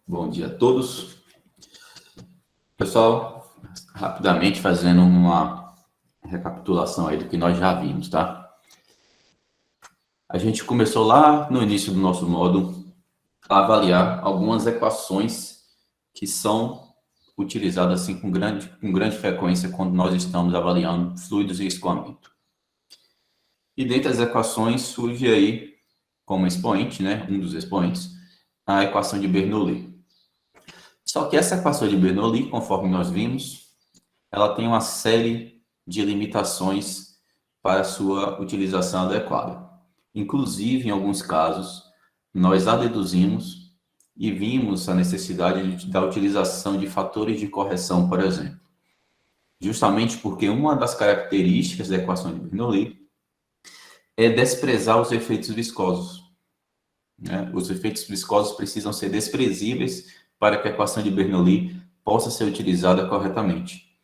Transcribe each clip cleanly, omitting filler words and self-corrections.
Bom dia a todos. Pessoal, rapidamente fazendo uma recapitulação aí do que nós já vimos, tá? A gente começou lá no início do nosso módulo a avaliar algumas equações que são utilizadas assim com grande frequência quando nós estamos avaliando fluidos e escoamento. E dentre as equações surge aí como expoente, né, um dos expoentes, a equação de Bernoulli. Só que essa equação de Bernoulli, conforme nós vimos, ela tem uma série de limitações para sua utilização adequada. Inclusive, em alguns casos, nós a deduzimos e vimos a necessidade da utilização de fatores de correção, por exemplo. Justamente porque uma das características da equação de Bernoulli é desprezar os efeitos viscosos, né? Os efeitos viscosos precisam ser desprezíveis para que a equação de Bernoulli possa ser utilizada corretamente.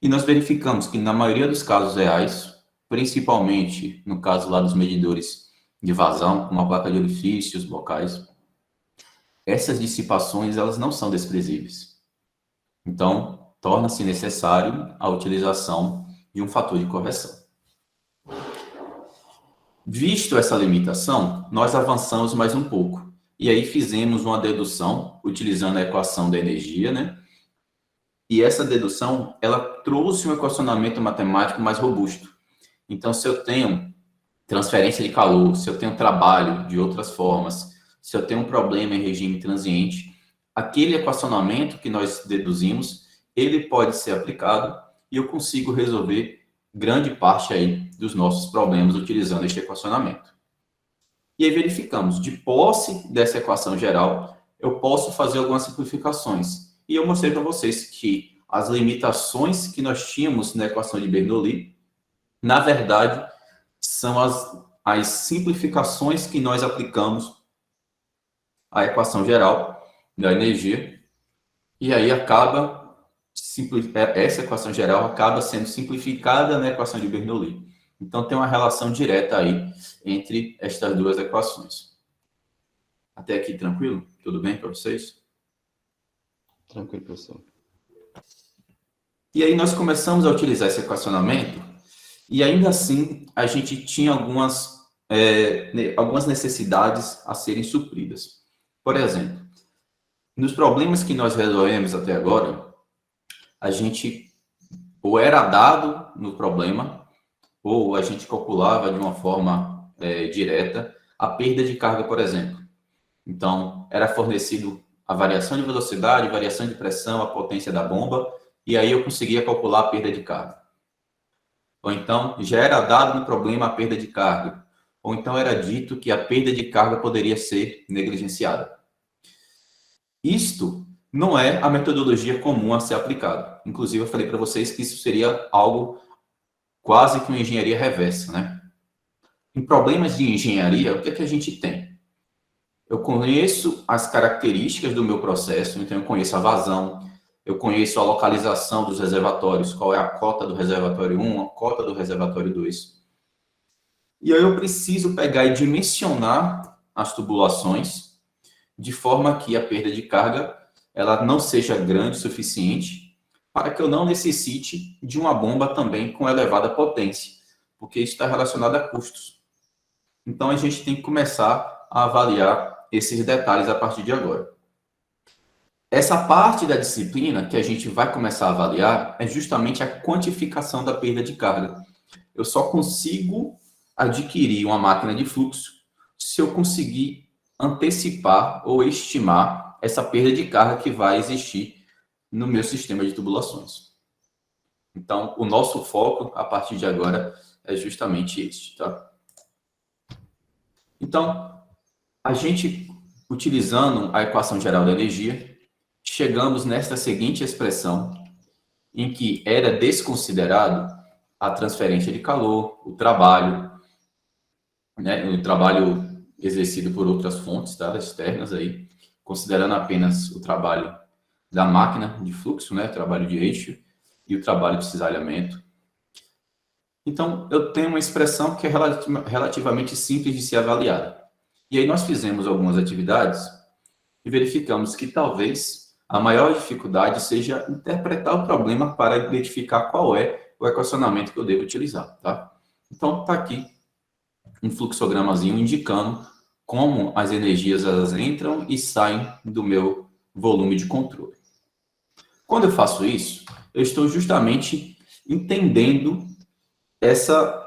E nós verificamos que, na maioria dos casos reais, principalmente no caso lá dos medidores de vazão, como a placa de orifício, os bocais, essas dissipações elas não são desprezíveis. Então, torna-se necessário a utilização de um fator de correção. Visto essa limitação, nós avançamos mais um pouco. E aí fizemos uma dedução, utilizando a equação da energia, né? E essa dedução, ela trouxe um equacionamento matemático mais robusto. Então, se eu tenho transferência de calor, se eu tenho trabalho de outras formas, se eu tenho um problema em regime transiente, aquele equacionamento que nós deduzimos, ele pode ser aplicado e eu consigo resolver grande parte aí dos nossos problemas utilizando este equacionamento. E aí verificamos, de posse dessa equação geral, eu posso fazer algumas simplificações. E eu mostrei para vocês que as limitações que nós tínhamos na equação de Bernoulli, na verdade, são as simplificações que nós aplicamos à equação geral da energia. E aí essa equação geral acaba sendo simplificada na equação de Bernoulli. Então, tem uma relação direta aí entre estas duas equações. Até aqui, tranquilo? Tudo bem para vocês? Tranquilo, professor. E aí nós começamos a utilizar esse equacionamento e ainda assim a gente tinha algumas necessidades a serem supridas. Por exemplo, nos problemas que nós resolvemos até agora, a gente ou era dado no problema ou a gente calculava de uma forma direta a perda de carga, por exemplo. Então, era fornecido a variação de velocidade, variação de pressão, a potência da bomba, e aí eu conseguia calcular a perda de carga. Ou então, já era dado no problema a perda de carga. Ou então era dito que a perda de carga poderia ser negligenciada. Isto não é a metodologia comum a ser aplicada. Inclusive, eu falei para vocês que isso seria algo quase que uma engenharia reversa, né? Em problemas de engenharia, o que é que a gente tem? Eu conheço as características do meu processo, então eu conheço a vazão, eu conheço a localização dos reservatórios, qual é a cota do reservatório 1, a cota do reservatório 2. E aí eu preciso pegar e dimensionar as tubulações de forma que a perda de carga ela não seja grande o suficiente para que eu não necessite de uma bomba também com elevada potência, porque isso está relacionado a custos. Então, a gente tem que começar a avaliar esses detalhes a partir de agora. Essa parte da disciplina que a gente vai começar a avaliar é justamente a quantificação da perda de carga. Eu só consigo adquirir uma máquina de fluxo se eu conseguir antecipar ou estimar essa perda de carga que vai existir no meu sistema de tubulações. Então, o nosso foco, a partir de agora, é justamente este, tá? Então, a gente, utilizando a equação geral da energia, chegamos nesta seguinte expressão, em que era desconsiderado a transferência de calor, o trabalho, né, o trabalho exercido por outras fontes, tá, externas aí, considerando apenas o trabalho da máquina de fluxo, né, trabalho de eixo e o trabalho de cisalhamento. Então, eu tenho uma expressão que é relativamente simples de ser avaliada. E aí nós fizemos algumas atividades e verificamos que talvez a maior dificuldade seja interpretar o problema para identificar qual é o equacionamento que eu devo utilizar, tá? Então, está aqui um fluxogramazinho indicando como as energias elas entram e saem do meu volume de controle. Quando eu faço isso, eu estou justamente entendendo essa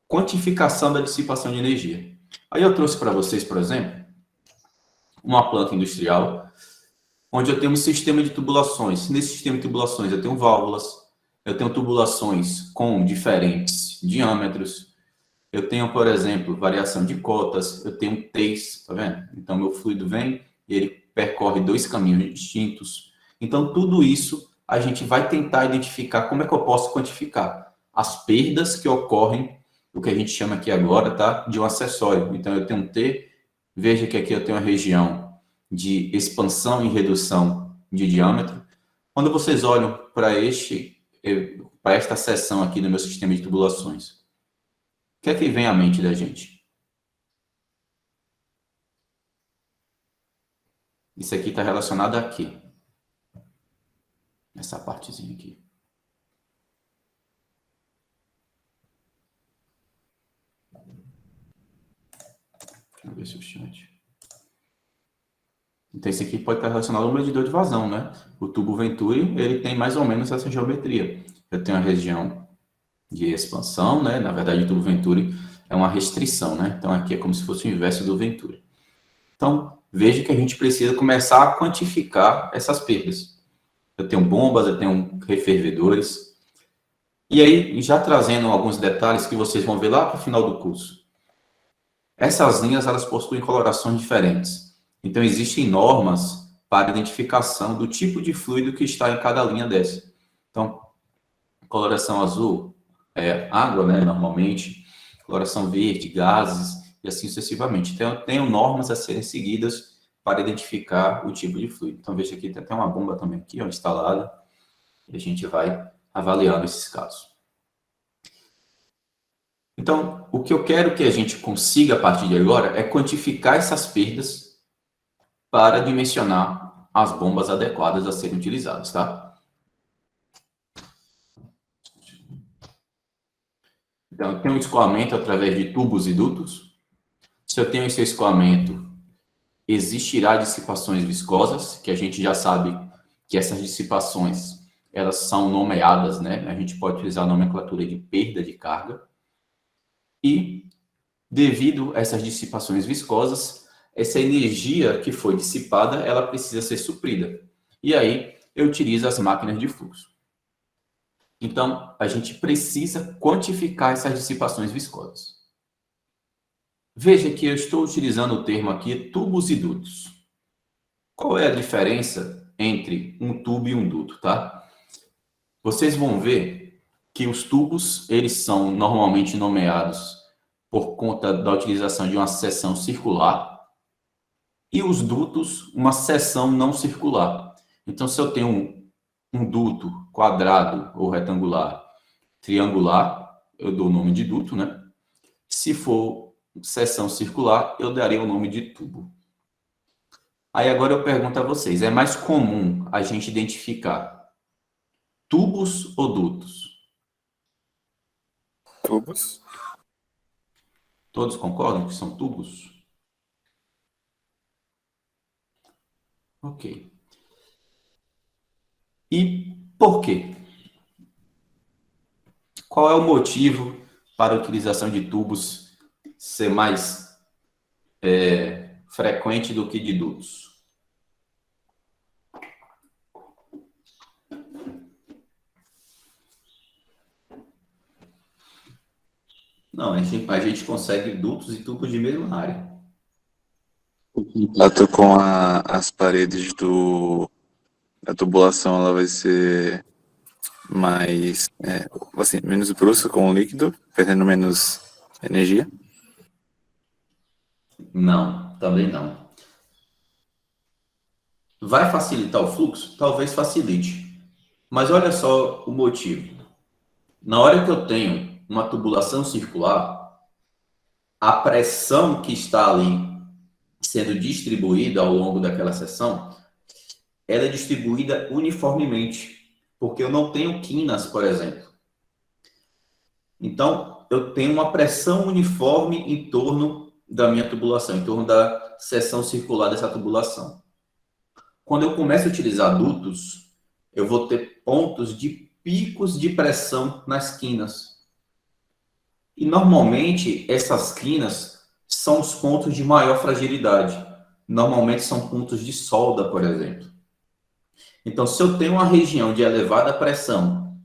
quantificação da dissipação de energia. Aí eu trouxe para vocês, por exemplo, uma planta industrial, onde eu tenho um sistema de tubulações. Nesse sistema de tubulações eu tenho válvulas, eu tenho tubulações com diferentes diâmetros, eu tenho, por exemplo, variação de cotas, eu tenho T's, tá vendo? Então, meu fluido vem e ele percorre 2 caminhos distintos. Então, tudo isso a gente vai tentar identificar como é que eu posso quantificar as perdas que ocorrem, o que a gente chama aqui agora, tá? De um acessório. Então, eu tenho um T, veja que aqui eu tenho a região de expansão e redução de diâmetro. Quando vocês olham para esta seção aqui no meu sistema de tubulações, o que é que vem à mente da gente? Isso aqui está relacionado a quê? Essa partezinha aqui. Vamos ver se o chat. Então, esse aqui pode estar relacionado ao medidor de vazão, né? O tubo Venturi, ele tem mais ou menos essa geometria. Eu tenho a região de expansão, né? Na verdade, o tubo Venturi é uma restrição, né? Então, aqui é como se fosse o inverso do Venturi. Então, veja que a gente precisa começar a quantificar essas perdas. Eu tenho bombas, eu tenho refervedores. E aí, já trazendo alguns detalhes que vocês vão ver lá para o final do curso. Essas linhas, elas possuem colorações diferentes. Então, existem normas para identificação do tipo de fluido que está em cada linha dessa. Então, coloração azul é água, né, normalmente. Coloração verde, gases, e assim sucessivamente. Então, eu tenho normas a serem seguidas para identificar o tipo de fluido. Então, veja aqui, tem até uma bomba também aqui, ó, instalada. E a gente vai avaliando esses casos. Então, o que eu quero que a gente consiga a partir de agora é quantificar essas perdas para dimensionar as bombas adequadas a serem utilizadas, tá? Então, eu tenho um escoamento através de tubos e dutos. Se eu tenho esse escoamento, existirá dissipações viscosas, que a gente já sabe que essas dissipações, elas são nomeadas, né? A gente pode utilizar a nomenclatura de perda de carga. E, devido a essas dissipações viscosas, essa energia que foi dissipada, ela precisa ser suprida. E aí, eu utilizo as máquinas de fluxo. Então, a gente precisa quantificar essas dissipações viscosas. Veja que eu estou utilizando o termo aqui, tubos e dutos. Qual é a diferença entre um tubo e um duto, tá? Vocês vão ver que os tubos, eles são normalmente nomeados por conta da utilização de uma seção circular e os dutos, uma seção não circular. Então, se eu tenho um duto quadrado ou retangular, triangular, eu dou o nome de duto, né? Se for seção circular, eu daria o nome de tubo. Aí agora eu pergunto a vocês, é mais comum a gente identificar tubos ou dutos? Tubos. Todos concordam que são tubos? Ok. E por quê? Qual é o motivo para a utilização de tubos ser mais frequente do que de dutos? Não, a gente consegue dutos e tubos de mesma área. Contato com as paredes da tubulação, ela vai ser mais, assim, menos brusca com o líquido, perdendo menos energia. Não, também não. Vai facilitar o fluxo? Talvez facilite. Mas olha só o motivo. Na hora que eu tenho uma tubulação circular, a pressão que está ali sendo distribuída ao longo daquela seção, ela é distribuída uniformemente, porque eu não tenho quinas, por exemplo. Então, eu tenho uma pressão uniforme em torno da minha tubulação, em torno da seção circular dessa tubulação. Quando eu começo a utilizar dutos, eu vou ter pontos de picos de pressão nas quinas. E normalmente essas quinas são os pontos de maior fragilidade. Normalmente são pontos de solda, por exemplo. Então, se eu tenho uma região de elevada pressão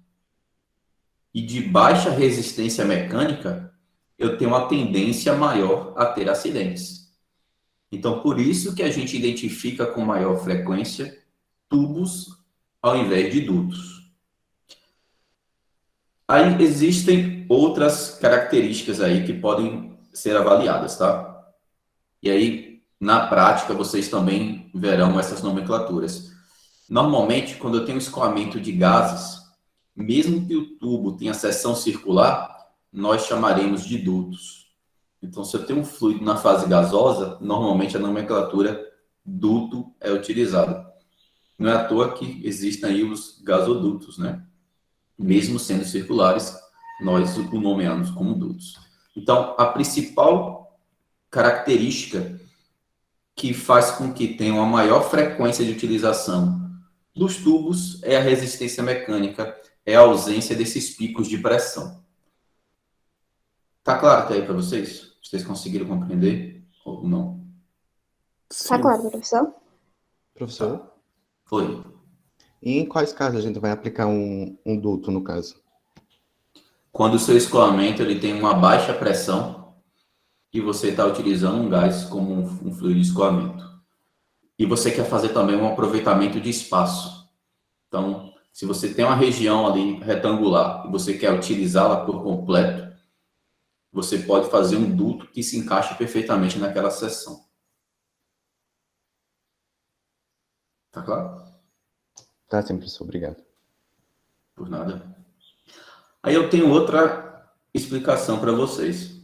e de baixa resistência mecânica, eu tenho uma tendência maior a ter acidentes. Então, por isso que a gente identifica com maior frequência tubos ao invés de dutos. Aí existem outras características aí que podem ser avaliadas, tá? E aí, na prática, vocês também verão essas nomenclaturas. Normalmente, quando eu tenho escoamento de gases, mesmo que o tubo tenha seção circular, nós chamaremos de dutos. Então, se eu tenho um fluido na fase gasosa, normalmente a nomenclatura duto é utilizada. Não é à toa que existem aí os gasodutos, né? Mesmo sendo circulares, nós o nomeamos como dutos. Então, a principal característica que faz com que tenha uma maior frequência de utilização dos tubos é a resistência mecânica, é a ausência desses picos de pressão. Tá claro que aí para vocês? Vocês conseguiram compreender ou não? Tá Sim. claro, professor? Professor, Foi. e em quais casos a gente vai aplicar um duto, no caso? Quando o seu escoamento ele tem uma baixa pressão e você está utilizando um gás como um fluido de escoamento. E você quer fazer também um aproveitamento de espaço. Então, se você tem uma região ali retangular e você quer utilizá-la por completo, você pode fazer um duto que se encaixe perfeitamente naquela seção. Tá claro? Tá, sim, professor, obrigado. Por nada. Aí eu tenho outra explicação para vocês.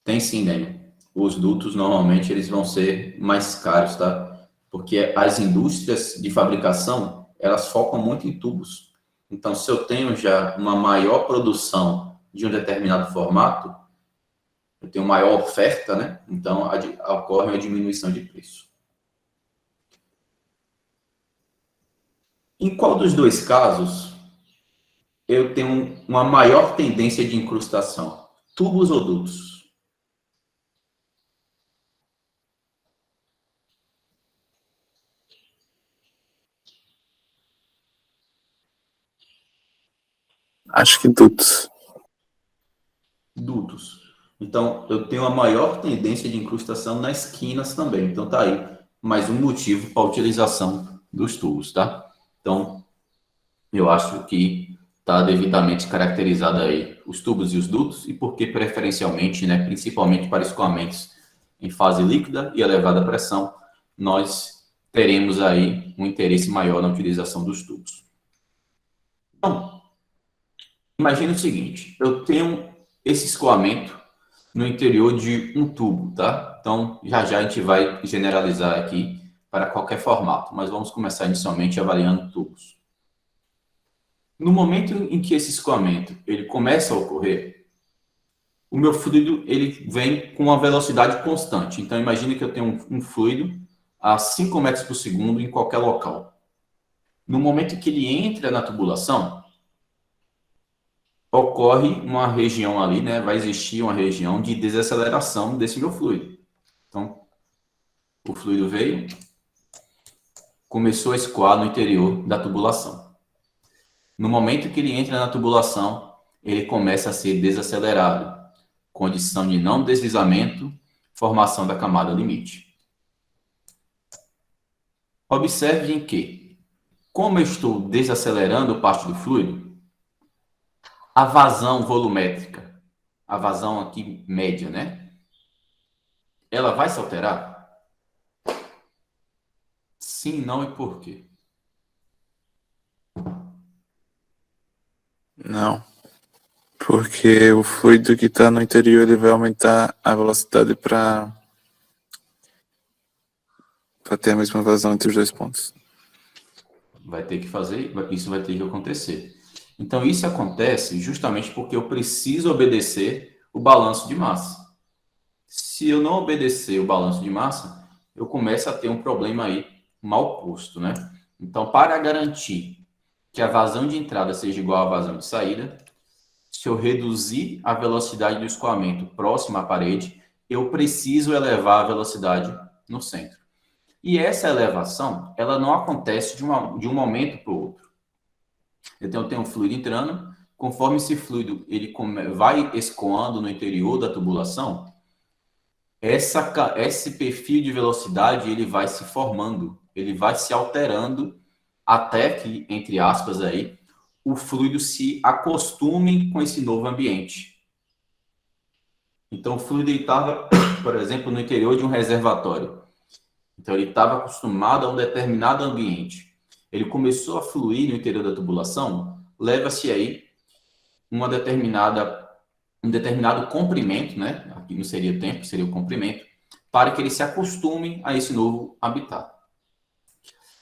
Tem sim, né? Os dutos, normalmente, eles vão ser mais caros, tá? Porque as indústrias de fabricação, elas focam muito em tubos. Então, se eu tenho já uma maior produção de um determinado formato, eu tenho maior oferta, né? Então, ocorre uma diminuição de preço. Em qual dos dois casos eu tenho uma maior tendência de incrustação? Tubos ou dutos? Acho que dutos. Dutos. Então, eu tenho a maior tendência de incrustação nas quinas também. Então, tá aí mais um motivo para a utilização dos tubos, tá? Então, eu acho que está devidamente caracterizado aí os tubos e os dutos, e por que preferencialmente, né, principalmente para escoamentos em fase líquida e elevada pressão, nós teremos aí um interesse maior na utilização dos tubos. Então, imagine o seguinte, eu tenho esse escoamento no interior de um tubo, tá? Então, já a gente vai generalizar aqui para qualquer formato, mas vamos começar inicialmente avaliando tubos. No momento em que esse escoamento ele começa a ocorrer, o meu fluido ele vem com uma velocidade constante. Então, imagine que eu tenho um fluido a 5 metros por segundo em qualquer local. No momento em que ele entra na tubulação, ocorre uma região ali, né? Vai existir uma região de desaceleração desse meu fluido. Então, o fluido veio, começou a escoar no interior da tubulação. No momento que ele entra na tubulação, ele começa a ser desacelerado, condição de não deslizamento, formação da camada limite. Observe em que, como eu estou desacelerando parte do fluido, a vazão volumétrica, a vazão aqui média, né? Ela vai se alterar? Sim, não e por quê? Não. Porque o fluido que está no interior ele vai aumentar a velocidade para para ter a mesma vazão entre os dois pontos. Isso vai ter que acontecer. Então, isso acontece justamente porque eu preciso obedecer o balanço de massa. Se eu não obedecer o balanço de massa, eu começo a ter um problema aí mal posto, né? Então, para garantir que a vazão de entrada seja igual à vazão de saída, se eu reduzir a velocidade do escoamento próximo à parede, eu preciso elevar a velocidade no centro. E essa elevação, ela não acontece de um momento para o outro. Então, eu tenho um fluido entrando, conforme esse fluido ele vai escoando no interior da tubulação, esse perfil de velocidade ele vai se formando, ele vai se alterando até que, entre aspas, aí, o fluido se acostume com esse novo ambiente. Então, o fluido estava, por exemplo, no interior de um reservatório. Então, ele estava acostumado a um determinado ambiente. Ele começou a fluir no interior da tubulação, leva-se aí um determinado comprimento, né? Aqui não seria tempo, seria o comprimento, para que ele se acostume a esse novo habitat.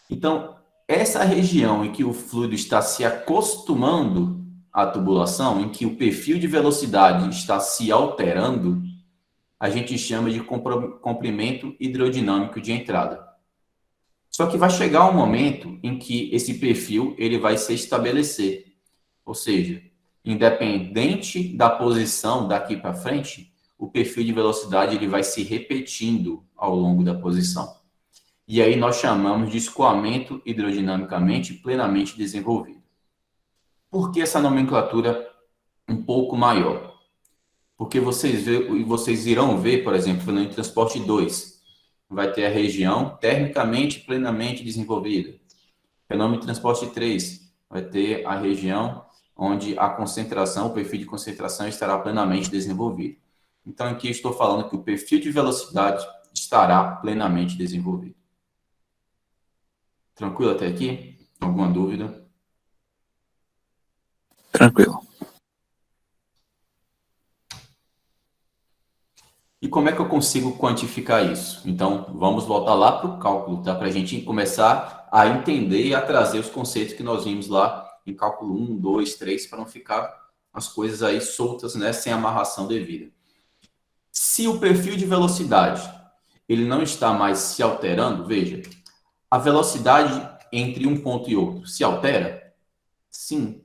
Então, essa região em que o fluido está se acostumando à tubulação, em que o perfil de velocidade está se alterando, a gente chama de comprimento hidrodinâmico de entrada. Só que vai chegar um momento em que esse perfil ele vai se estabelecer. Ou seja, independente da posição daqui para frente, o perfil de velocidade ele vai se repetindo ao longo da posição. E aí nós chamamos de escoamento hidrodinamicamente plenamente desenvolvido. Por que essa nomenclatura um pouco maior? Porque vocês irão ver, por exemplo, no transporte 2, vai ter a região termicamente plenamente desenvolvida. Fenômeno de transporte 3, vai ter a região onde a concentração, o perfil de concentração estará plenamente desenvolvido. Então, aqui estou falando que o perfil de velocidade estará plenamente desenvolvido. Tranquilo até aqui? Alguma dúvida? Tranquilo. E como é que eu consigo quantificar isso? Então, vamos voltar lá para o cálculo, tá? Para a gente começar a entender e a trazer os conceitos que nós vimos lá em cálculo 1, 2, 3, para não ficar as coisas aí soltas, né? Sem amarração devida. Se o perfil de velocidade ele não está mais se alterando, veja, a velocidade entre um ponto e outro se altera? Sim,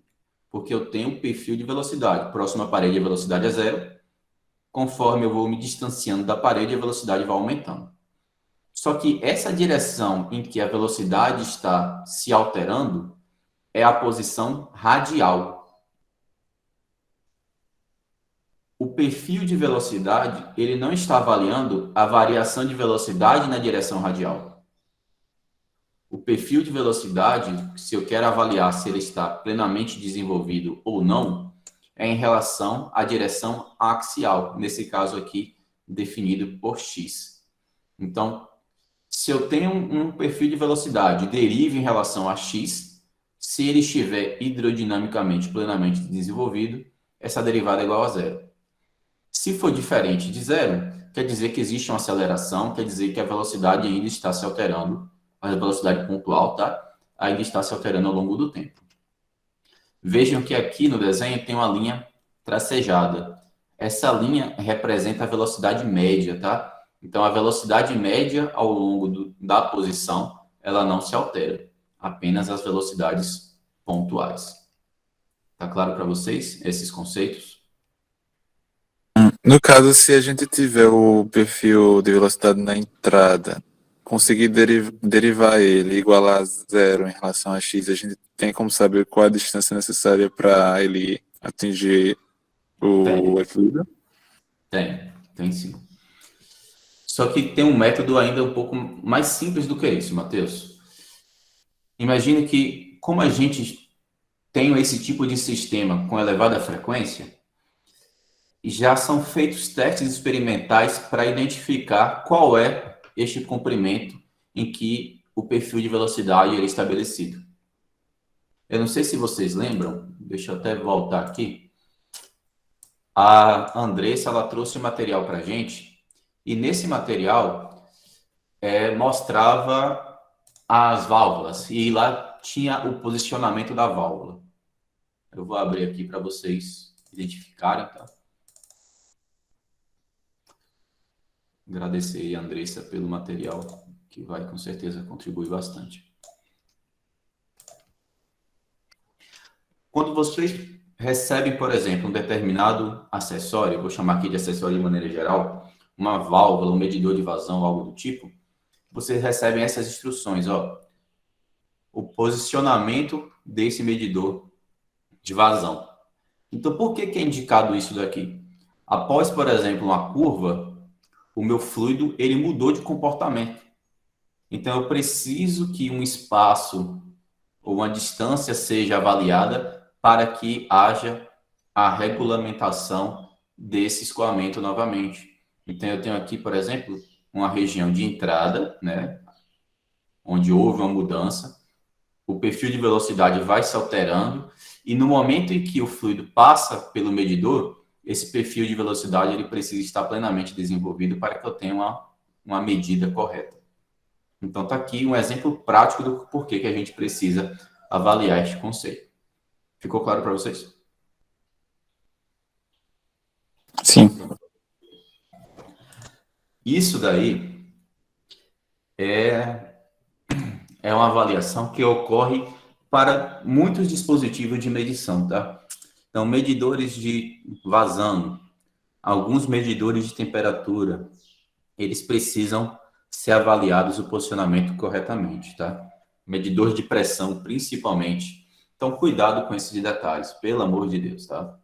porque eu tenho um perfil de velocidade. Próximo à parede a velocidade é zero. Conforme eu vou me distanciando da parede, a velocidade vai aumentando. Só que essa direção em que a velocidade está se alterando é a posição radial. O perfil de velocidade, ele não está avaliando a variação de velocidade na direção radial. O perfil de velocidade, se eu quero avaliar se ele está plenamente desenvolvido ou não, é em relação à direção axial, nesse caso aqui, definido por x. Então, se eu tenho um perfil de velocidade deriva em relação a x, se ele estiver hidrodinamicamente plenamente desenvolvido, essa derivada é igual a zero. Se for diferente de zero, quer dizer que existe uma aceleração, quer dizer que a velocidade ainda está se alterando, a velocidade pontual, tá? Ainda está se alterando ao longo do tempo. Vejam que aqui no desenho tem uma linha tracejada. Essa linha representa a velocidade média, tá? Então, a velocidade média ao longo da posição, ela não se altera. Apenas as velocidades pontuais. Tá claro para vocês esses conceitos? No caso, se a gente tiver o perfil de velocidade na entrada, conseguir derivar ele igualar a zero em relação a x, a gente tem como saber qual a distância necessária para ele atingir o equilíbrio? Tem sim. Só que tem um método ainda um pouco mais simples do que isso, Matheus. Imagine que, como a gente tem esse tipo de sistema com elevada frequência, já são feitos testes experimentais para identificar qual é este comprimento em que o perfil de velocidade é estabelecido. Eu não sei se vocês lembram, deixa eu até voltar aqui. A Andressa, ela trouxe um material para a gente, e nesse material mostrava as válvulas e lá tinha o posicionamento da válvula. Eu vou abrir aqui para vocês identificarem, tá? Agradecer aí a Andressa pelo material, que vai com certeza contribuir bastante. Quando vocês recebem, por exemplo, um determinado acessório, eu vou chamar aqui de acessório de maneira geral, uma válvula, um medidor de vazão, algo do tipo, vocês recebem essas instruções, ó. O posicionamento desse medidor de vazão. Então, por que é indicado isso daqui? Após, por exemplo, uma curva, o meu fluido ele mudou de comportamento. Então, eu preciso que um espaço ou uma distância seja avaliada para que haja a regulamentação desse escoamento novamente. Então, eu tenho aqui, por exemplo, uma região de entrada, né, onde houve uma mudança, o perfil de velocidade vai se alterando, e no momento em que o fluido passa pelo medidor, esse perfil de velocidade ele precisa estar plenamente desenvolvido para que eu tenha uma medida correta. Então, está aqui um exemplo prático do porquê que a gente precisa avaliar este conceito. Ficou claro para vocês? Sim. Isso daí é uma avaliação que ocorre para muitos dispositivos de medição, tá? Então, medidores de vazão, alguns medidores de temperatura, eles precisam ser avaliados o posicionamento corretamente, tá? Medidor de pressão, principalmente. Então, cuidado com esses detalhes, pelo amor de Deus, tá?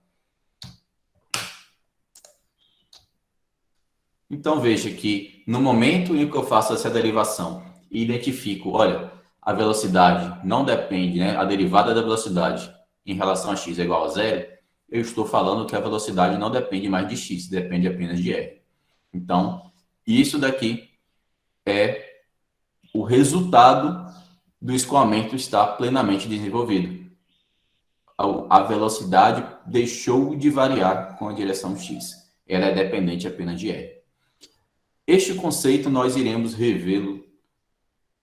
Então, veja que no momento em que eu faço essa derivação e identifico, olha, a velocidade não depende, né? A derivada da velocidade em relação a x é igual a zero, eu estou falando que a velocidade não depende mais de x, depende apenas de r. Então, isso daqui é o resultado do escoamento estar plenamente desenvolvido. A velocidade deixou de variar com a direção x. Ela é dependente apenas de r. Este conceito nós iremos revê-lo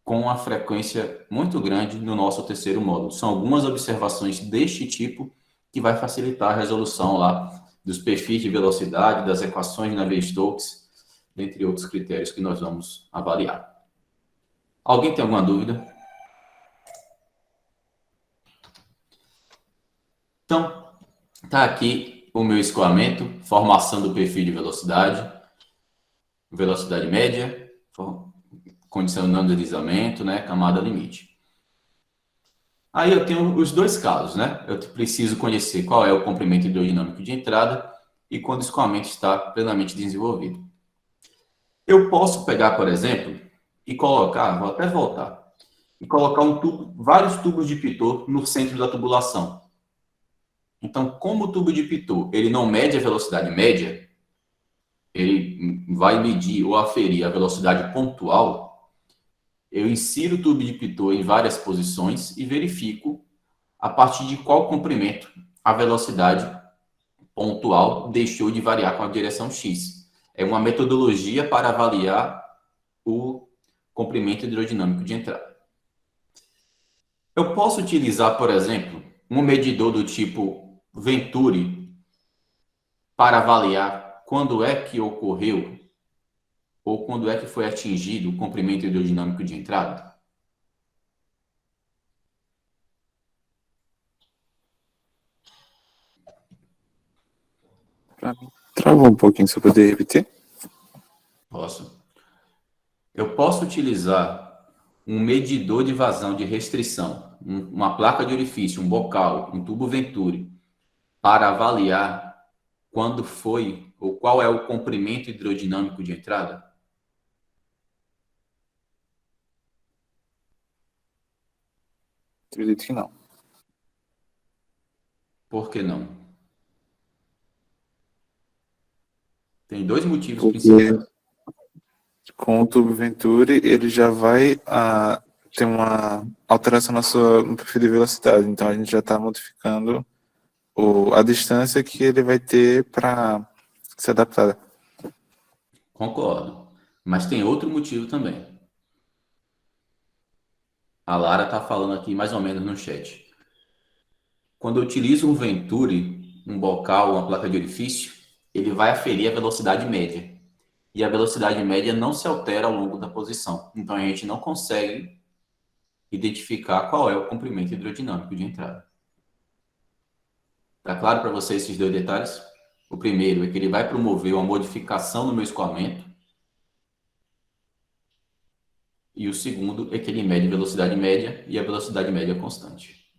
com uma frequência muito grande no nosso terceiro módulo. São algumas observações deste tipo que vai facilitar a resolução lá dos perfis de velocidade, das equações de Navier-Stokes, dentre outros critérios que nós vamos avaliar. Alguém tem alguma dúvida? Então, está aqui o meu escoamento, formação do perfil de velocidade, velocidade média, condição não de deslizamento, né, camada limite. Aí eu tenho os dois casos, né? Eu preciso conhecer qual é o comprimento hidrodinâmico de entrada e quando o escoamento está plenamente desenvolvido. Eu posso pegar, por exemplo, e colocar, vou até voltar, e colocar um tubo, vários tubos de pitot no centro da tubulação. Então, como o tubo de pitot, ele não mede a velocidade média, ele vai medir ou aferir a velocidade pontual, eu insiro o tubo de pitot em várias posições e verifico a partir de qual comprimento a velocidade pontual deixou de variar com a direção x. É uma metodologia para avaliar o comprimento hidrodinâmico de entrada. Eu posso utilizar, por exemplo, um medidor do tipo Venturi para avaliar quando é que ocorreu ou quando é que foi atingido o comprimento hidrodinâmico de entrada? Travou um pouquinho, se eu poder repetir. Posso. Eu posso utilizar um medidor de vazão de restrição, uma placa de orifício, um bocal, um tubo Venturi, para avaliar quando foi ou qual é o comprimento hidrodinâmico de entrada? Acredito que não. Por que não? Tem dois motivos Porque principais. com o tubo Venturi, ele já vai ter uma alteração no perfil de velocidade. Então, a gente já está modificando a distância que ele vai ter para se adaptar. Concordo. Mas tem outro motivo também. A Lara está falando aqui mais ou menos no chat. Quando eu utilizo um Venturi, um bocal, uma placa de orifício, ele vai aferir a velocidade média. E a velocidade média não se altera ao longo da posição. Então, a gente não consegue identificar qual é o comprimento hidrodinâmico de entrada. Tá claro para vocês esses dois detalhes? O primeiro é que ele vai promover uma modificação no meu escoamento. E o segundo é que ele mede velocidade média e a velocidade média é constante.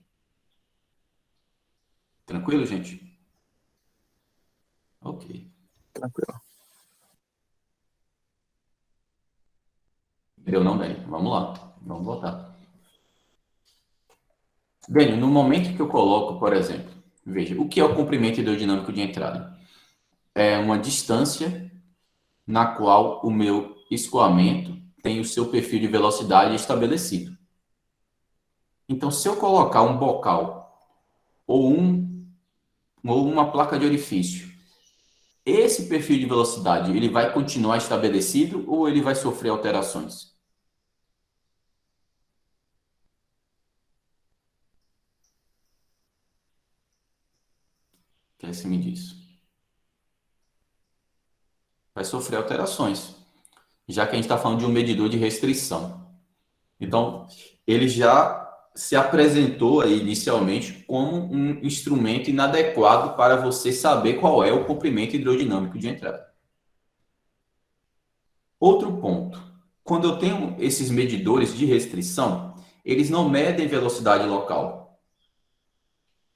Tranquilo, gente? Ok. Tranquilo. Deu não, Dani? Vamos lá. Vamos voltar. Dani, no momento que eu coloco, por exemplo, veja, o que é o comprimento hidrodinâmico de entrada? É uma distância na qual o meu escoamento tem o seu perfil de velocidade estabelecido. Então, se eu colocar um bocal ou uma placa de orifício, esse perfil de velocidade ele vai continuar estabelecido ou ele vai sofrer alterações? O que você me diz? Vai sofrer alterações, já que a gente está falando de um medidor de restrição. Então, ele já se apresentou aí inicialmente como um instrumento inadequado para você saber qual é o comprimento hidrodinâmico de entrada. Outro ponto, quando eu tenho esses medidores de restrição, eles não medem velocidade local.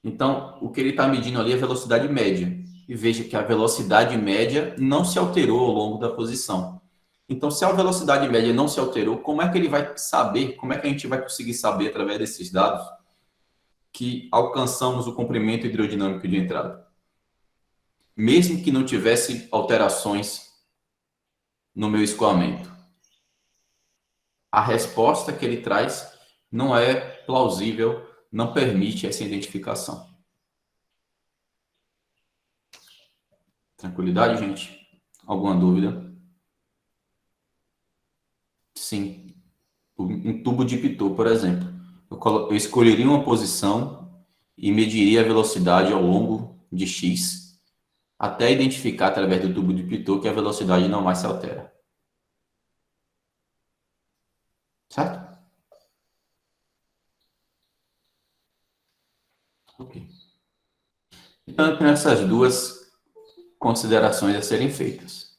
Então, o que ele está medindo ali é a velocidade média. E veja que a velocidade média não se alterou ao longo da posição. Então, se a velocidade média não se alterou, como é que ele vai saber, como é que a gente vai conseguir saber, através desses dados, que alcançamos o comprimento hidrodinâmico de entrada? Mesmo que não tivesse alterações no meu escoamento. A resposta que ele traz não é plausível, não permite essa identificação. Tranquilidade, gente? Alguma dúvida? Sim. Um tubo de Pitot, por exemplo. Eu escolheria uma posição e mediria a velocidade ao longo de X, até identificar através do tubo de Pitot que a velocidade não mais se altera. Certo? Ok. Então, tem essas duas considerações a serem feitas.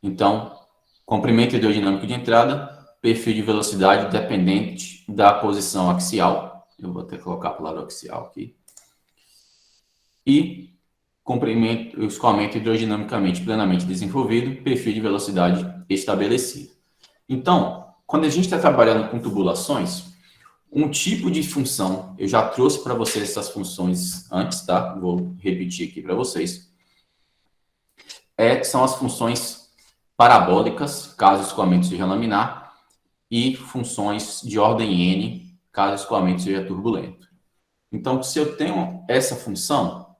Então, comprimento hidrodinâmico de entrada, perfil de velocidade dependente da posição axial. Eu vou até colocar a palavra axial aqui. E comprimento, escoamento hidrodinamicamente plenamente desenvolvido, perfil de velocidade estabelecido. Então, quando a gente está trabalhando com tubulações, um tipo de função, eu já trouxe para vocês essas funções antes, tá? Vou repetir aqui para vocês. São as funções parabólicas, caso o escoamento seja laminar, e funções de ordem n, caso o escoamento seja turbulento. Então, se eu tenho essa função,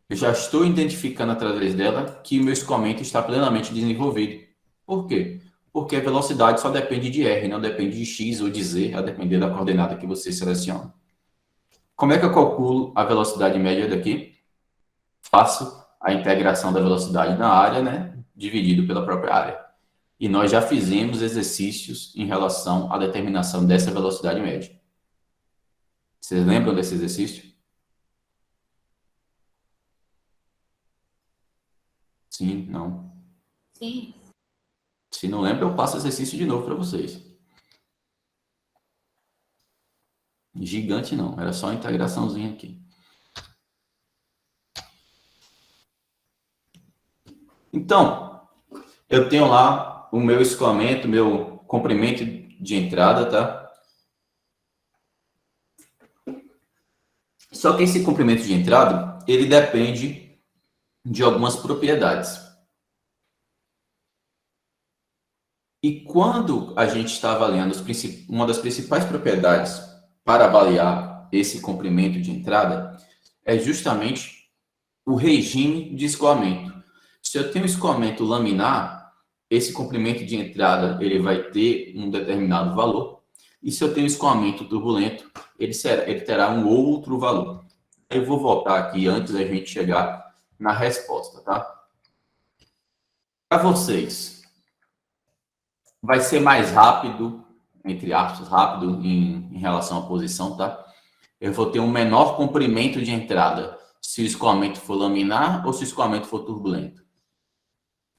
eu já estou identificando através dela que o meu escoamento está plenamente desenvolvido. Por quê? Porque a velocidade só depende de R, não depende de X ou de Z, a depender da coordenada que você seleciona. Como é que eu calculo a velocidade média daqui? Faço a integração da velocidade na área, né, dividido pela própria área. E nós já fizemos exercícios em relação à determinação dessa velocidade média. Vocês lembram desse exercício? Sim, não. Sim. Se não lembra, eu passo o exercício de novo para vocês. Gigante não, era só uma integraçãozinha aqui. Então, eu tenho lá o meu escoamento, meu comprimento de entrada, tá? Só que esse comprimento de entrada, ele depende de algumas propriedades. E quando a gente está avaliando uma das principais propriedades para avaliar esse comprimento de entrada é justamente o regime de escoamento. Se eu tenho escoamento laminar, esse comprimento de entrada ele vai ter um determinado valor. E se eu tenho escoamento turbulento, ele terá um outro valor. Eu vou voltar aqui antes da gente chegar na resposta, tá? Para vocês, vai ser mais rápido, entre aspas, rápido em relação à posição, tá? Eu vou ter um menor comprimento de entrada se o escoamento for laminar ou se o escoamento for turbulento.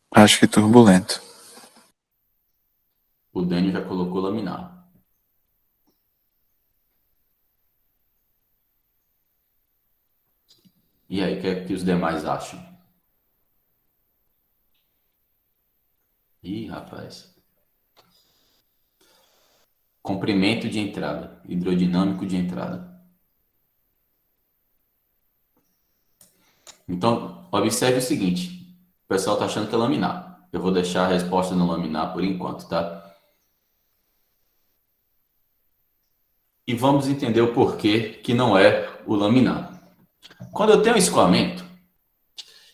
Acho que turbulento. O Dani já colocou laminar. E aí, o que é que os demais acham? Ih, rapaz. Comprimento de entrada, hidrodinâmico de entrada. Então, observe o seguinte. O pessoal está achando que é laminar. Eu vou deixar a resposta no laminar por enquanto, tá? E vamos entender o porquê que não é o laminar. Quando eu tenho escoamento,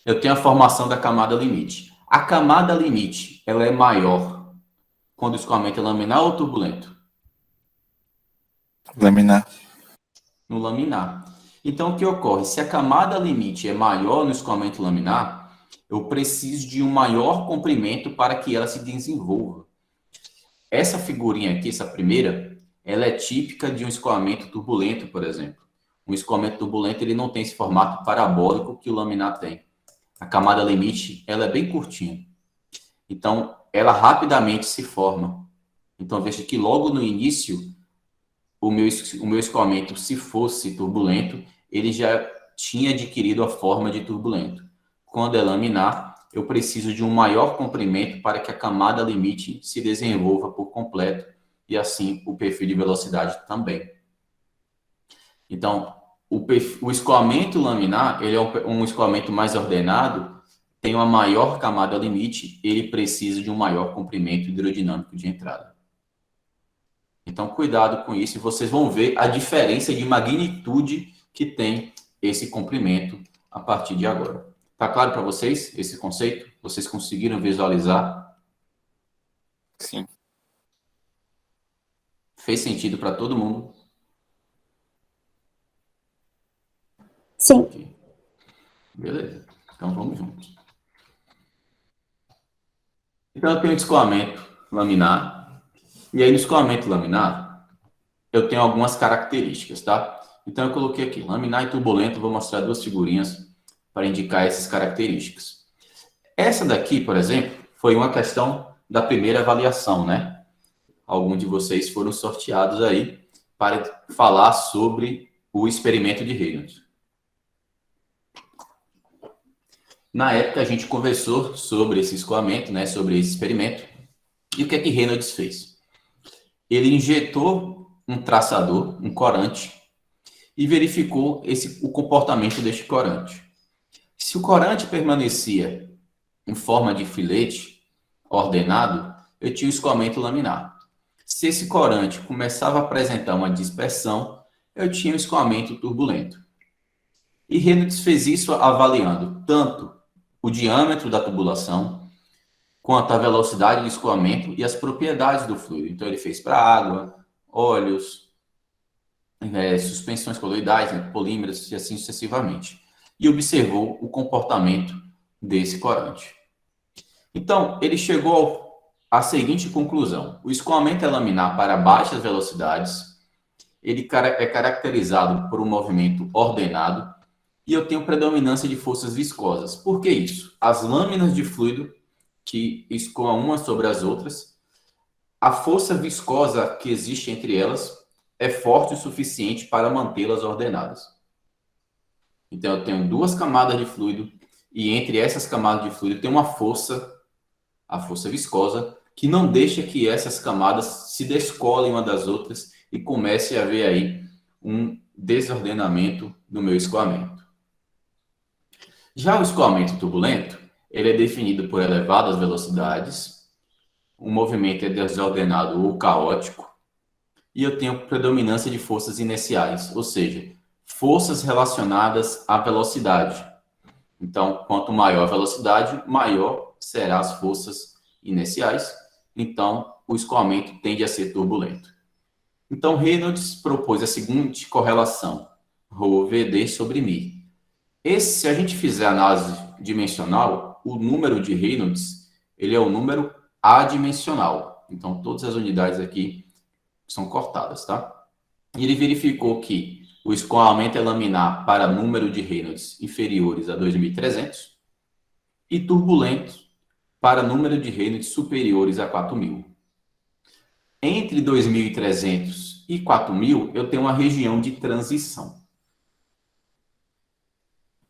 eu tenho a formação da camada limite. A camada limite, ela é maior quando o escoamento é laminar ou turbulento? Laminar. No laminar. Então, o que ocorre? Se a camada limite é maior no escoamento laminar, eu preciso de um maior comprimento para que ela se desenvolva. Essa figurinha aqui, essa primeira, ela é típica de um escoamento turbulento, por exemplo. Um escoamento turbulento, ele não tem esse formato parabólico que o laminar tem. A camada limite, ela é bem curtinha. Então, ela rapidamente se forma. Então, veja que logo no início, o meu escoamento, se fosse turbulento, ele já tinha adquirido a forma de turbulento. Quando é laminar, eu preciso de um maior comprimento para que a camada limite se desenvolva por completo e assim o perfil de velocidade também. Então, o escoamento laminar, ele é um escoamento mais ordenado, tem uma maior camada limite, ele precisa de um maior comprimento hidrodinâmico de entrada. Então, cuidado com isso e vocês vão ver a diferença de magnitude que tem esse comprimento a partir de agora. Tá claro para vocês esse conceito? Vocês conseguiram visualizar? Sim. Fez sentido para todo mundo? Sim. Ok. Beleza. Então, vamos juntos. Então, eu tenho escoamento laminar. E aí, no escoamento laminar, eu tenho algumas características, tá? Então, eu coloquei aqui, laminar e turbulento. Vou mostrar duas figurinhas para indicar essas características. Essa daqui, por exemplo, foi uma questão da primeira avaliação, né? Alguns de vocês foram sorteados aí para falar sobre o experimento de Reynolds. Na época, a gente conversou sobre esse escoamento, né? Sobre esse experimento. E o que é que Reynolds fez? Ele injetou um traçador, um corante, e verificou o comportamento deste corante. Se o corante permanecia em forma de filete, ordenado, eu tinha o escoamento laminar. Se esse corante começava a apresentar uma dispersão, eu tinha o escoamento turbulento. E Reynolds fez isso avaliando tanto o diâmetro da tubulação, quanto a velocidade de escoamento e as propriedades do fluido. Então, ele fez para água, óleos, suspensões coloidais, né, polímeros e assim sucessivamente. E observou o comportamento desse corante. Então, ele chegou à seguinte conclusão. O escoamento é laminar para baixas velocidades, ele é caracterizado por um movimento ordenado e eu tenho predominância de forças viscosas. Por que isso? As lâminas de fluido que escoam umas sobre as outras, a força viscosa que existe entre elas é forte o suficiente para mantê-las ordenadas. Então, eu tenho duas camadas de fluido e entre essas camadas de fluido tem uma força, a força viscosa, que não deixa que essas camadas se descolem uma das outras e comece a haver aí um desordenamento no meu escoamento. Já o escoamento turbulento, ele é definido por elevadas velocidades, o movimento é desordenado ou caótico, e eu tenho predominância de forças inerciais, ou seja, forças relacionadas à velocidade. Então, quanto maior a velocidade, maior serão as forças inerciais. Então, o escoamento tende a ser turbulento. Então, Reynolds propôs a seguinte correlação, ρ/VD sobre μ. Se a gente fizer análise dimensional, o número de Reynolds, ele é o número adimensional. Então, todas as unidades aqui são cortadas, tá? E ele verificou que o escoamento é laminar para número de Reynolds inferiores a 2.300 e turbulento para número de Reynolds superiores a 4.000. Entre 2.300 e 4.000, eu tenho uma região de transição.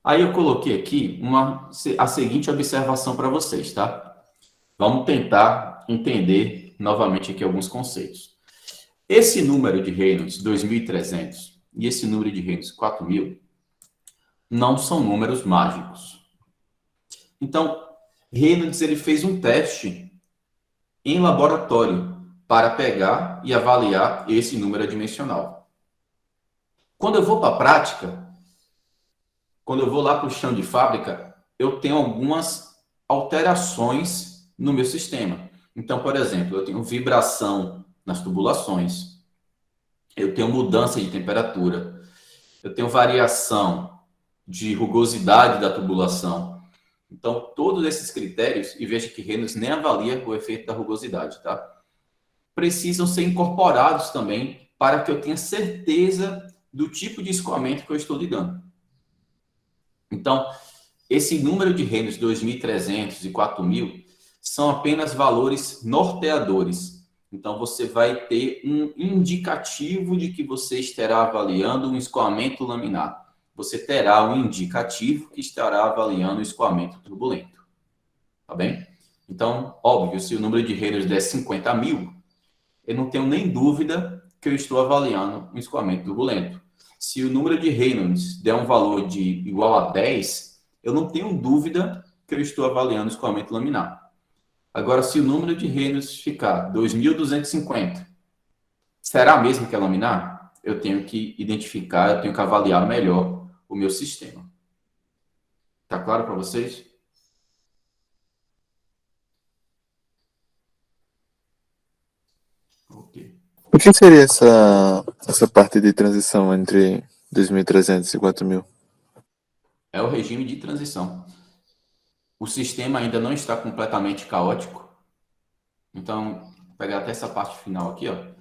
Aí eu coloquei aqui a seguinte observação para vocês, tá? Vamos tentar entender novamente aqui alguns conceitos. Esse número de Reynolds 2.300 e esse número de Reynolds 4.000 não são números mágicos. Então, Reynolds ele fez um teste em laboratório para pegar e avaliar esse número adimensional. Quando eu vou para a prática, quando eu vou lá para o chão de fábrica, eu tenho algumas alterações no meu sistema. Então, por exemplo, eu tenho vibração nas tubulações, eu tenho mudança de temperatura, eu tenho variação de rugosidade da tubulação. Então, todos esses critérios, e veja que Reynolds nem avalia o efeito da rugosidade, tá? Precisam ser incorporados também para que eu tenha certeza do tipo de escoamento que eu estou lidando. Então, esse número de Reynolds 2.300 e 4.000 são apenas valores norteadores. Então, você vai ter um indicativo de que você estará avaliando um escoamento laminar. Você terá um indicativo que estará avaliando o escoamento turbulento. Tá bem? Então, óbvio, se o número de Reynolds der 50.000, eu não tenho nem dúvida que eu estou avaliando um escoamento turbulento. Se o número de Reynolds der um valor igual a 10, eu não tenho dúvida que eu estou avaliando o escoamento laminar. Agora, se o número de Reynolds ficar 2.250, será mesmo que é laminar? Eu tenho que identificar, eu tenho que avaliar melhor o meu sistema. Tá claro para vocês? Ok. O que seria essa parte de transição entre 2.300 e 4.000? É o regime de transição. O sistema ainda não está completamente caótico. Então, vou pegar até essa parte final aqui, ó.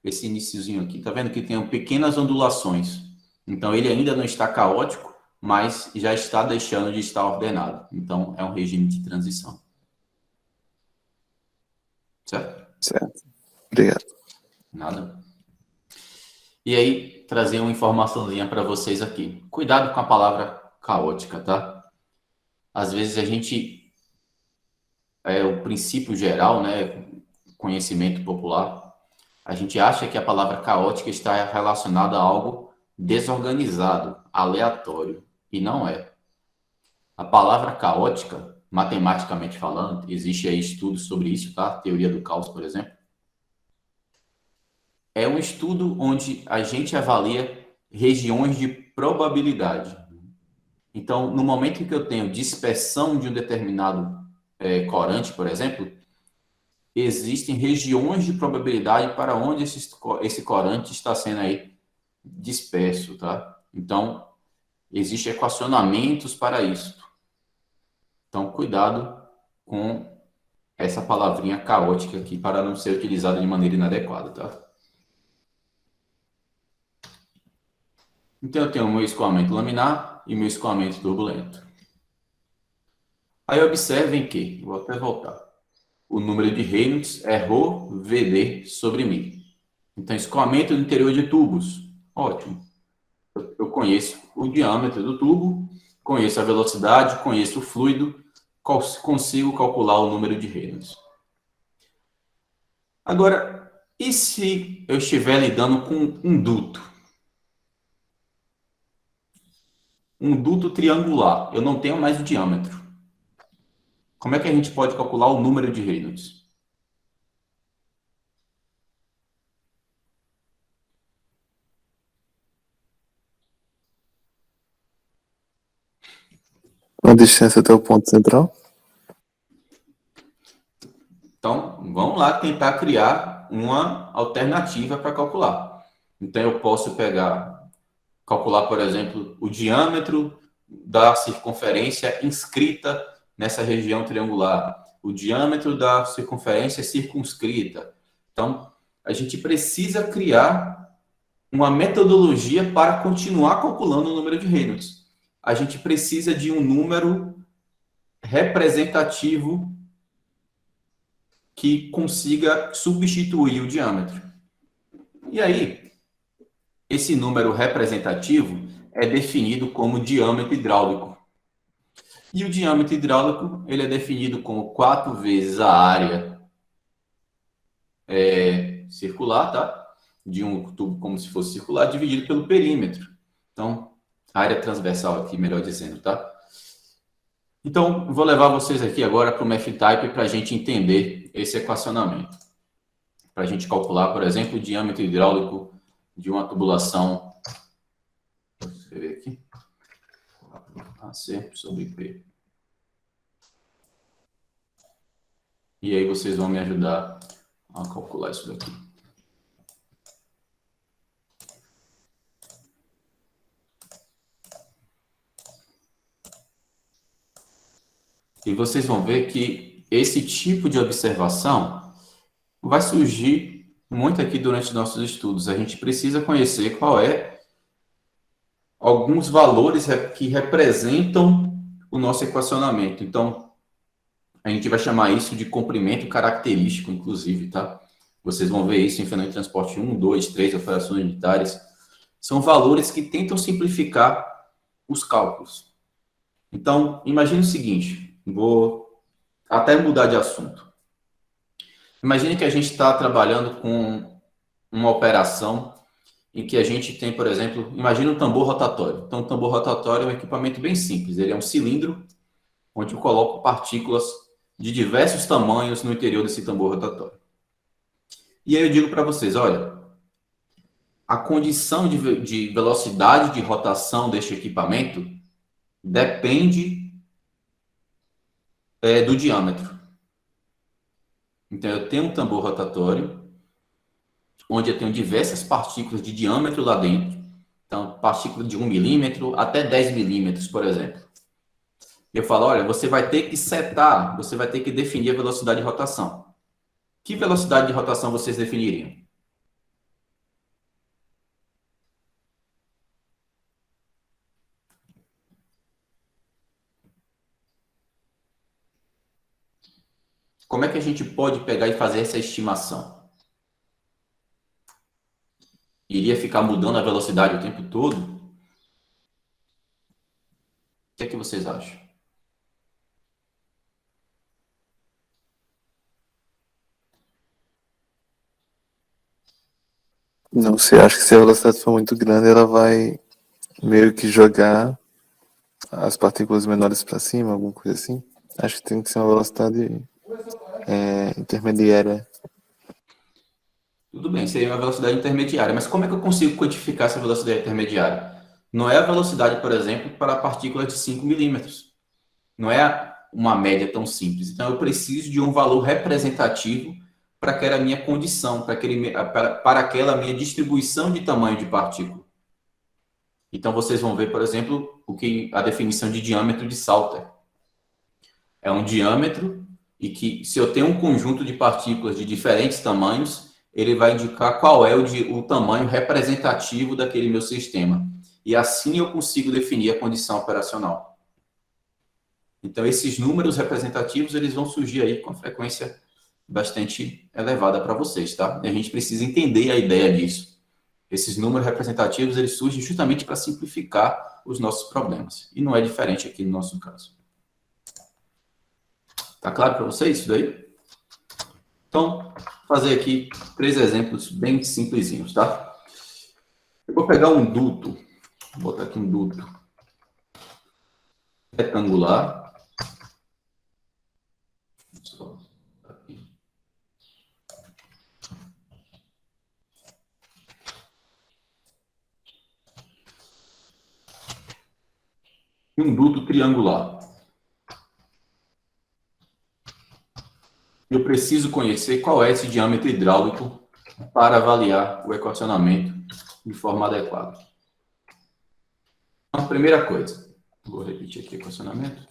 Esse iniciozinho aqui, tá vendo que tem pequenas ondulações. Então, ele ainda não está caótico, mas já está deixando de estar ordenado. Então, é um regime de transição. Certo? Certo. Obrigado. Nada. E aí, trazer uma informaçãozinha para vocês aqui. Cuidado com a palavra caótica, tá? Às vezes a gente... o princípio geral, né? Conhecimento popular. A gente acha que a palavra caótica está relacionada a algo desorganizado, aleatório. E não é. A palavra caótica, matematicamente falando, existe aí estudos sobre isso, tá? Teoria do caos, por exemplo. É um estudo onde a gente avalia regiões de probabilidade. Então, no momento em que eu tenho dispersão de um determinado corante, por exemplo, existem regiões de probabilidade para onde esse corante está sendo aí disperso, tá? Então, existem equacionamentos para isso. Então, cuidado com essa palavrinha caótica aqui para não ser utilizada de maneira inadequada, tá? Então, eu tenho o meu escoamento laminar e meu escoamento turbulento. Aí, observem que, vou até voltar, o número de Reynolds é ρ/VD sobre μ. Então, escoamento no interior de tubos. Ótimo. Eu conheço o diâmetro do tubo, conheço a velocidade, conheço o fluido, consigo calcular o número de Reynolds. Agora, e se eu estiver lidando com um duto? Um duto triangular, eu não tenho mais o diâmetro. Como é que a gente pode calcular o número de Reynolds? A distância até o ponto central? Então, vamos lá tentar criar uma alternativa para calcular. Então, eu posso calcular, por exemplo, o diâmetro da circunferência inscrita nessa região triangular, o diâmetro da circunferência circunscrita. Então, a gente precisa criar uma metodologia para continuar calculando o número de Reynolds. A gente precisa de um número representativo que consiga substituir o diâmetro. E aí, esse número representativo é definido como diâmetro hidráulico. E o diâmetro hidráulico ele é definido como 4 vezes a área circular, tá? De um tubo como se fosse circular, dividido pelo perímetro. Então, área transversal aqui, melhor dizendo, tá? Então, vou levar vocês aqui agora para o MathType para a gente entender esse equacionamento. Para a gente calcular, por exemplo, o diâmetro hidráulico de uma tubulação. Vou escrever aqui. AC sobre P. E aí vocês vão me ajudar a calcular isso daqui. E vocês vão ver que esse tipo de observação vai surgir muito aqui durante nossos estudos. A gente precisa conhecer qual é alguns valores que representam o nosso equacionamento. Então, a gente vai chamar isso de comprimento característico, inclusive, tá? Vocês vão ver isso em fenômeno de transporte 1, 2, 3, operações unitárias. São valores que tentam simplificar os cálculos. Então, imagine o seguinte, vou até mudar de assunto. Imagine que a gente está trabalhando com uma operação em que a gente tem, por exemplo, imagine um tambor rotatório. Então, o tambor rotatório é um equipamento bem simples. Ele é um cilindro onde eu coloco partículas de diversos tamanhos no interior desse tambor rotatório. E aí eu digo para vocês, olha, a condição de velocidade de rotação deste equipamento depende do diâmetro. Então, eu tenho um tambor rotatório onde eu tenho diversas partículas de diâmetro lá dentro. Então, partícula de 1 milímetro até 10 milímetros, por exemplo. Eu falo, olha, você vai ter que setar, você vai ter que definir a velocidade de rotação. Que velocidade de rotação vocês definiriam? Como é que a gente pode pegar e fazer essa estimação? Iria ficar mudando a velocidade o tempo todo? O que é que vocês acham? Não sei, acho que se a velocidade for muito grande, ela vai meio que jogar as partículas menores para cima, alguma coisa assim. Acho que tem que ser uma velocidade intermediária. Tudo bem, seria uma velocidade intermediária, mas como é que eu consigo quantificar essa velocidade intermediária? Não é a velocidade, por exemplo, para partículas de 5 milímetros. Não é uma média tão simples. Então, eu preciso de um valor representativo para aquela minha condição, para aquela minha distribuição de tamanho de partícula. Então, vocês vão ver, por exemplo, a definição de diâmetro de Salter. É um diâmetro e que, se eu tenho um conjunto de partículas de diferentes tamanhos, ele vai indicar qual é o tamanho representativo daquele meu sistema. E assim eu consigo definir a condição operacional. Então, esses números representativos, eles vão surgir aí com frequência bastante elevada para vocês, tá? E a gente precisa entender a ideia disso. Esses números representativos, eles surgem justamente para simplificar os nossos problemas. E não é diferente aqui no nosso caso. Tá claro para vocês isso daí? Então, vou fazer aqui 3 exemplos bem simplesinhos, tá? Eu vou pegar um duto, vou botar aqui um duto retangular. E um duto triangular. Eu preciso conhecer qual é esse diâmetro hidráulico para avaliar o equacionamento de forma adequada. Então, primeira coisa, vou repetir aqui o equacionamento.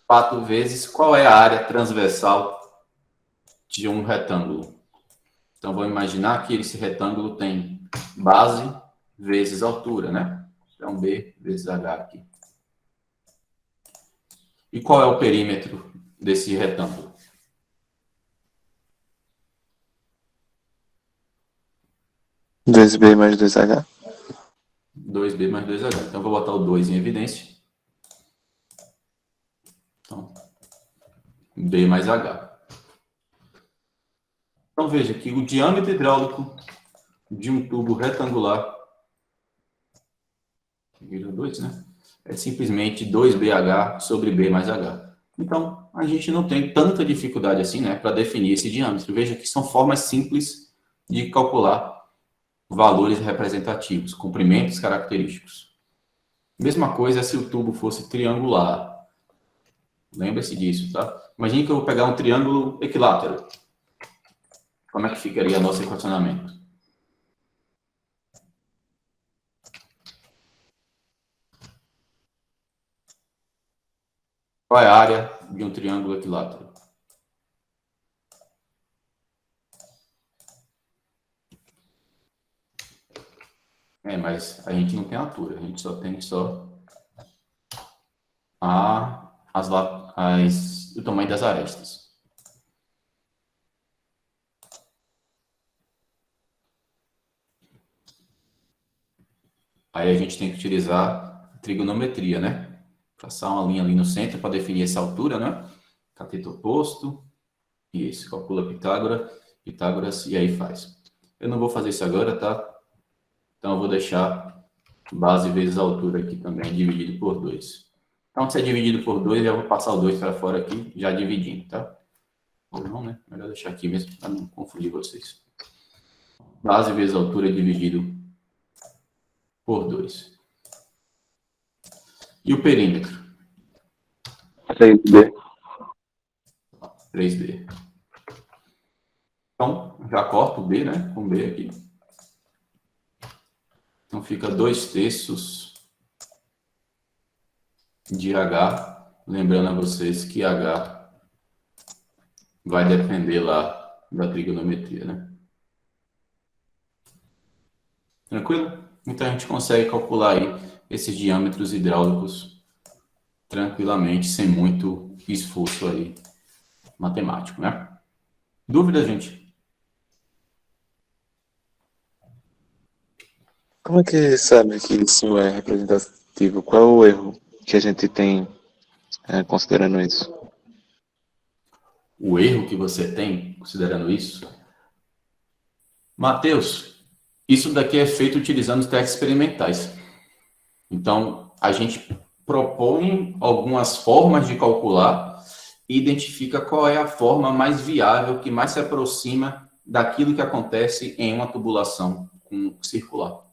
4 vezes qual é a área transversal de um retângulo. Então, vou imaginar que esse retângulo tem base vezes altura, né? Então, B vezes H aqui. E qual é o perímetro desse retângulo? Dois b mais 2h. 2B mais 2H. Então, vou botar o 2 em evidência. Então, B mais H. Então, veja que o diâmetro hidráulico de um tubo retangular, vira 2, né? É simplesmente 2BH sobre B mais H. Então, a gente não tem tanta dificuldade assim, né, para definir esse diâmetro. Veja que são formas simples de calcular valores representativos, comprimentos característicos. Mesma coisa se o tubo fosse triangular. Lembre-se disso, tá? Imagine que eu vou pegar um triângulo equilátero. Como é que ficaria nosso equacionamento? Qual é a área de um triângulo equilátero? Mas a gente não tem altura, a gente só tem o tamanho das arestas. Aí a gente tem que utilizar trigonometria, né? Traçar uma linha ali no centro para definir essa altura, né? Cateto oposto. Isso, calcula Pitágoras, e aí faz. Eu não vou fazer isso agora, tá? Então eu vou deixar base vezes a altura aqui também, dividido por 2. Então, se é dividido por 2, eu vou passar o 2 para fora aqui, já dividindo, tá? Ou não, né? Melhor deixar aqui mesmo, para não confundir vocês. Base vezes a altura dividido por 2. E o perímetro? 3b. 3B. Então, já corto o B, né? Com B aqui. Então, fica 2/3 de H. Lembrando a vocês que H vai depender lá da trigonometria, né? Tranquilo? Então, a gente consegue calcular aí esses diâmetros hidráulicos tranquilamente, sem muito esforço aí matemático, né? Dúvida, gente? Como é que sabe que isso é representativo? Qual é o erro que a gente tem considerando isso? O erro que você tem, considerando isso? Mateus, isso daqui é feito utilizando testes experimentais. Então, a gente propõe algumas formas de calcular e identifica qual é a forma mais viável, que mais se aproxima daquilo que acontece em uma tubulação circular.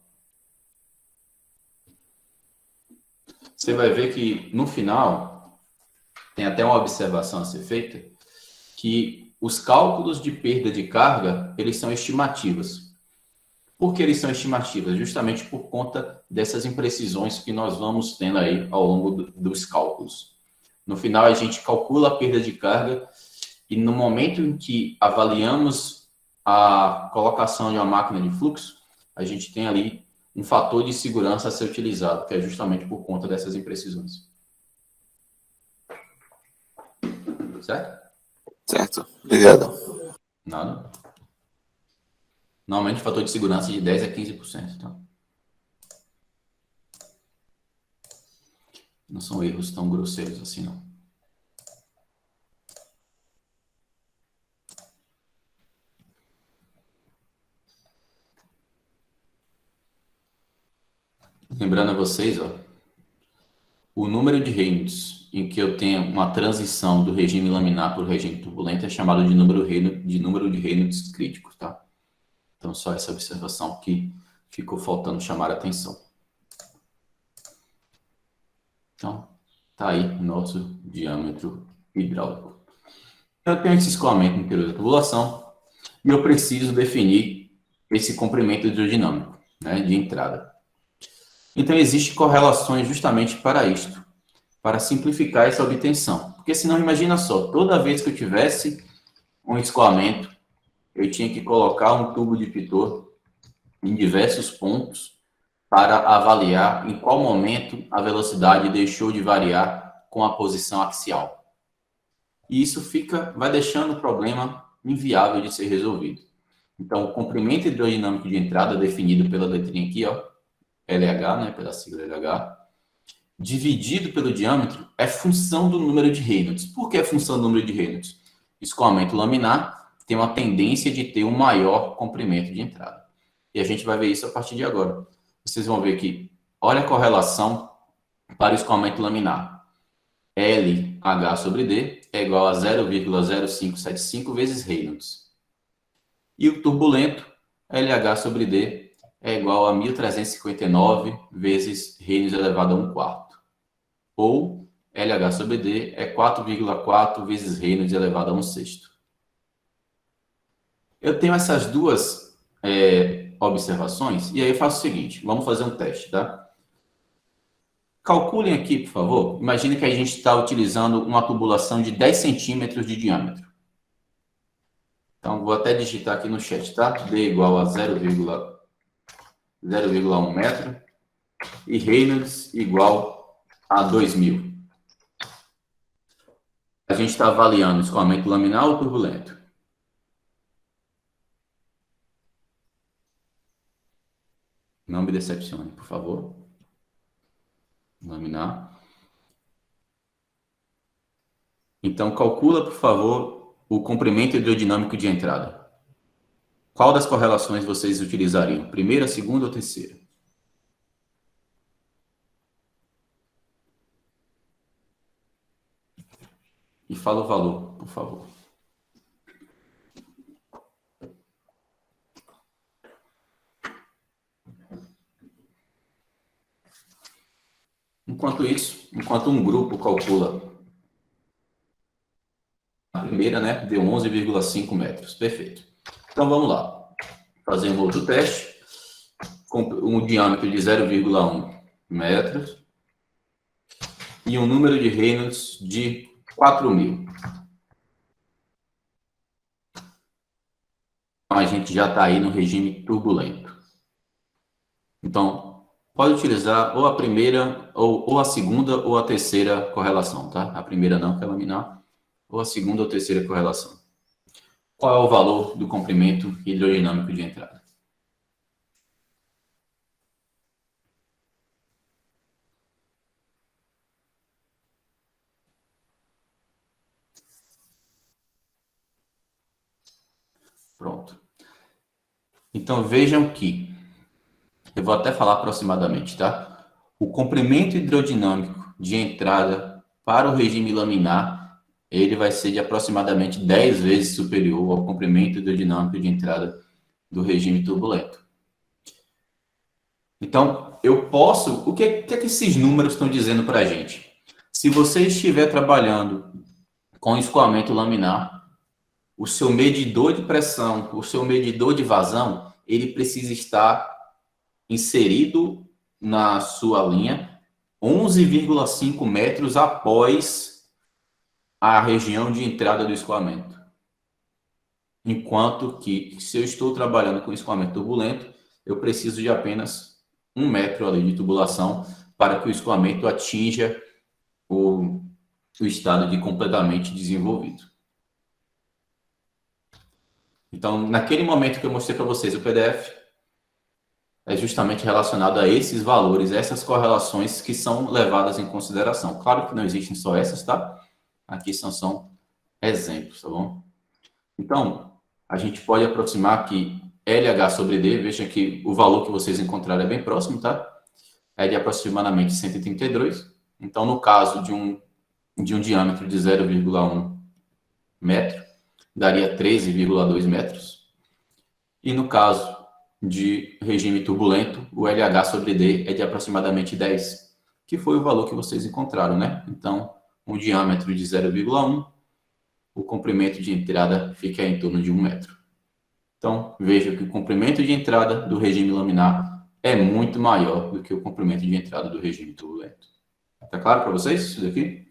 Você vai ver que, no final, tem até uma observação a ser feita, que os cálculos de perda de carga, eles são estimativas. Por que eles são estimativas? Justamente por conta dessas imprecisões que nós vamos tendo aí ao longo dos cálculos. No final, a gente calcula a perda de carga e no momento em que avaliamos a colocação de uma máquina de fluxo, a gente tem ali um fator de segurança a ser utilizado, que é justamente por conta dessas imprecisões. Certo? Certo. Obrigado. Nada. Normalmente o fator de segurança é de 10% a 15%. Tá? Não são erros tão grosseiros assim, não. Lembrando a vocês, ó, o número de Reynolds em que eu tenho uma transição do regime laminar para o regime turbulento é chamado de número de Reynolds crítico, tá? Então, só essa observação que ficou faltando chamar a atenção. Então, tá aí o nosso diâmetro hidráulico. Eu tenho esse escoamento no interior da tubulação. e eu preciso definir esse comprimento hidrodinâmico, né, de entrada. Então, existem correlações justamente para isto, para simplificar essa obtenção. Porque senão, imagina só, toda vez que eu tivesse um escoamento, eu tinha que colocar um tubo de pitot em diversos pontos para avaliar em qual momento a velocidade deixou de variar com a posição axial. E isso vai deixando o problema inviável de ser resolvido. Então, o comprimento hidrodinâmico de entrada, definido pela letrinha aqui, ó, LH, né, pela sigla LH, dividido pelo diâmetro, é função do número de Reynolds. Por que é função do número de Reynolds? Escoamento laminar tem uma tendência de ter um maior comprimento de entrada. E a gente vai ver isso a partir de agora. Vocês vão ver que, olha a correlação para o escoamento laminar. LH sobre D é igual a 0,0575 vezes Reynolds. E o turbulento, LH sobre D, é igual a 1.359 vezes Reynolds elevado a 1/4. Ou LH sobre D é 4,4 vezes Reynolds elevado a 1/6. Eu tenho essas duas observações, e aí eu faço o seguinte, vamos fazer um teste, tá? Calculem aqui, por favor. Imagine que a gente está utilizando uma tubulação de 10 centímetros de diâmetro. Então, vou até digitar aqui no chat, tá? D igual a 0,1 metro e Reynolds igual a 2.000. A gente está avaliando escoamento laminar ou turbulento? Não me decepcione, por favor. Laminar. Então, calcula, por favor, o comprimento hidrodinâmico de entrada. Qual das correlações vocês utilizariam? Primeira, segunda ou terceira? E fala o valor, por favor. Enquanto isso, enquanto um grupo calcula a primeira, né, deu 11,5 metros. Perfeito. Então, vamos lá. Fazer um outro teste com um diâmetro de 0,1 metros e um número de Reynolds de 4.000. Então, a gente já está aí no regime turbulento. Então, pode utilizar ou a primeira, ou a segunda, ou a terceira correlação, tá? A primeira não, que é laminar, ou a segunda ou terceira correlação. Qual é o valor do comprimento hidrodinâmico de entrada? Pronto. Então, vejam que, eu vou até falar aproximadamente, tá? O comprimento hidrodinâmico de entrada para o regime laminar, ele vai ser de aproximadamente 10 vezes superior ao comprimento hidrodinâmico de entrada do regime turbulento. Então, eu posso... O que é que esses números estão dizendo para a gente? Se você estiver trabalhando com escoamento laminar, o seu medidor de pressão, o seu medidor de vazão, ele precisa estar inserido na sua linha 11,5 metros após a região de entrada do escoamento. Enquanto que, se eu estou trabalhando com escoamento turbulento, eu preciso de apenas 1 metro ali de tubulação para que o escoamento atinja o estado de completamente desenvolvido. Então, naquele momento que eu mostrei para vocês o PDF, é justamente relacionado a esses valores, essas correlações que são levadas em consideração. Claro que não existem só essas, tá? Aqui são exemplos, tá bom? Então, a gente pode aproximar que LH sobre D, veja que o valor que vocês encontraram é bem próximo, tá? É de aproximadamente 132. Então, no caso de um diâmetro de 0,1 metro, daria 13,2 metros. E no caso de regime turbulento, o LH sobre D é de aproximadamente 10, que foi o valor que vocês encontraram, né? Então, um diâmetro de 0,1, o comprimento de entrada fica em torno de 1 metro. Então, veja que o comprimento de entrada do regime laminar é muito maior do que o comprimento de entrada do regime turbulento. Tá claro para vocês isso daqui?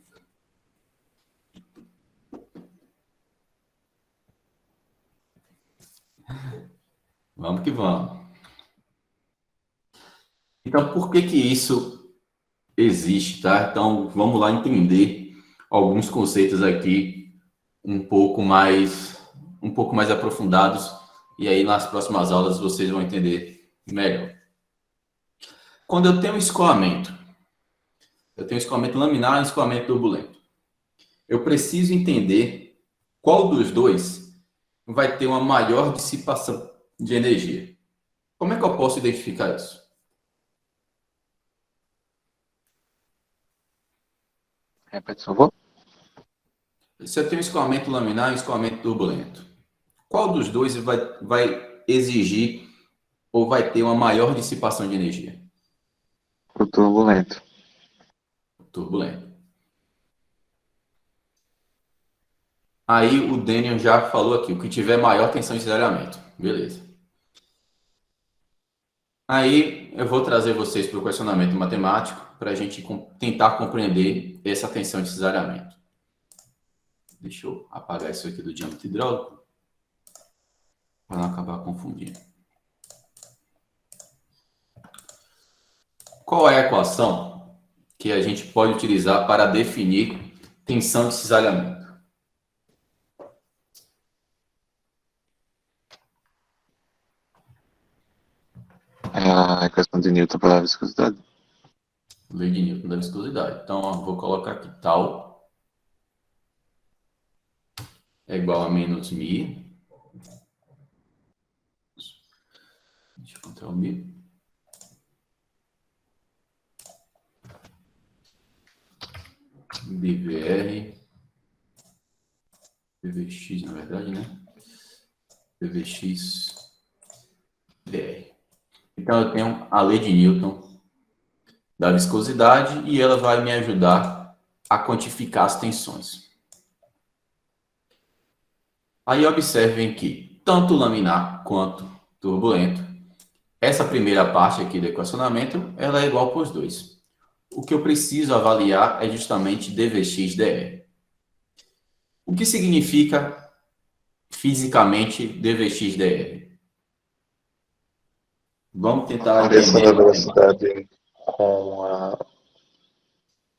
Vamos que vamos. Então, por que que isso existe, tá? Então, vamos lá entender alguns conceitos aqui um pouco mais aprofundados, e aí nas próximas aulas vocês vão entender melhor. Quando eu tenho escoamento laminar e escoamento turbulento, eu preciso entender qual dos dois vai ter uma maior dissipação de energia. Como é que eu posso identificar isso? Repete, por favor. Se eu tenho escoamento laminar e escoamento turbulento, qual dos dois vai exigir ou vai ter uma maior dissipação de energia? O turbulento. Turbulento. Aí o Daniel já falou aqui, o que tiver maior tensão de cisalhamento. Beleza. Aí eu vou trazer vocês para o questionamento matemático para a gente tentar compreender essa tensão de cisalhamento. Deixa eu apagar isso aqui do diâmetro hidráulico para não acabar confundindo. Qual é a equação que a gente pode utilizar para definir tensão de cisalhamento? É a equação de Newton pela viscosidade. Lei de Newton da viscosidade. Então, ó, vou colocar aqui tal é igual a menos μ. Deixa eu encontrar o μ. dVr. dVx, na verdade, né? dVx dr. Então, eu tenho a lei de Newton da viscosidade e ela vai me ajudar a quantificar as tensões. Aí observem que tanto laminar quanto turbulento, essa primeira parte aqui do equacionamento, ela é igual para os dois. O que eu preciso avaliar é justamente dVx dr. O que significa fisicamente dVx dr? Vamos tentar Variação da entender. velocidade com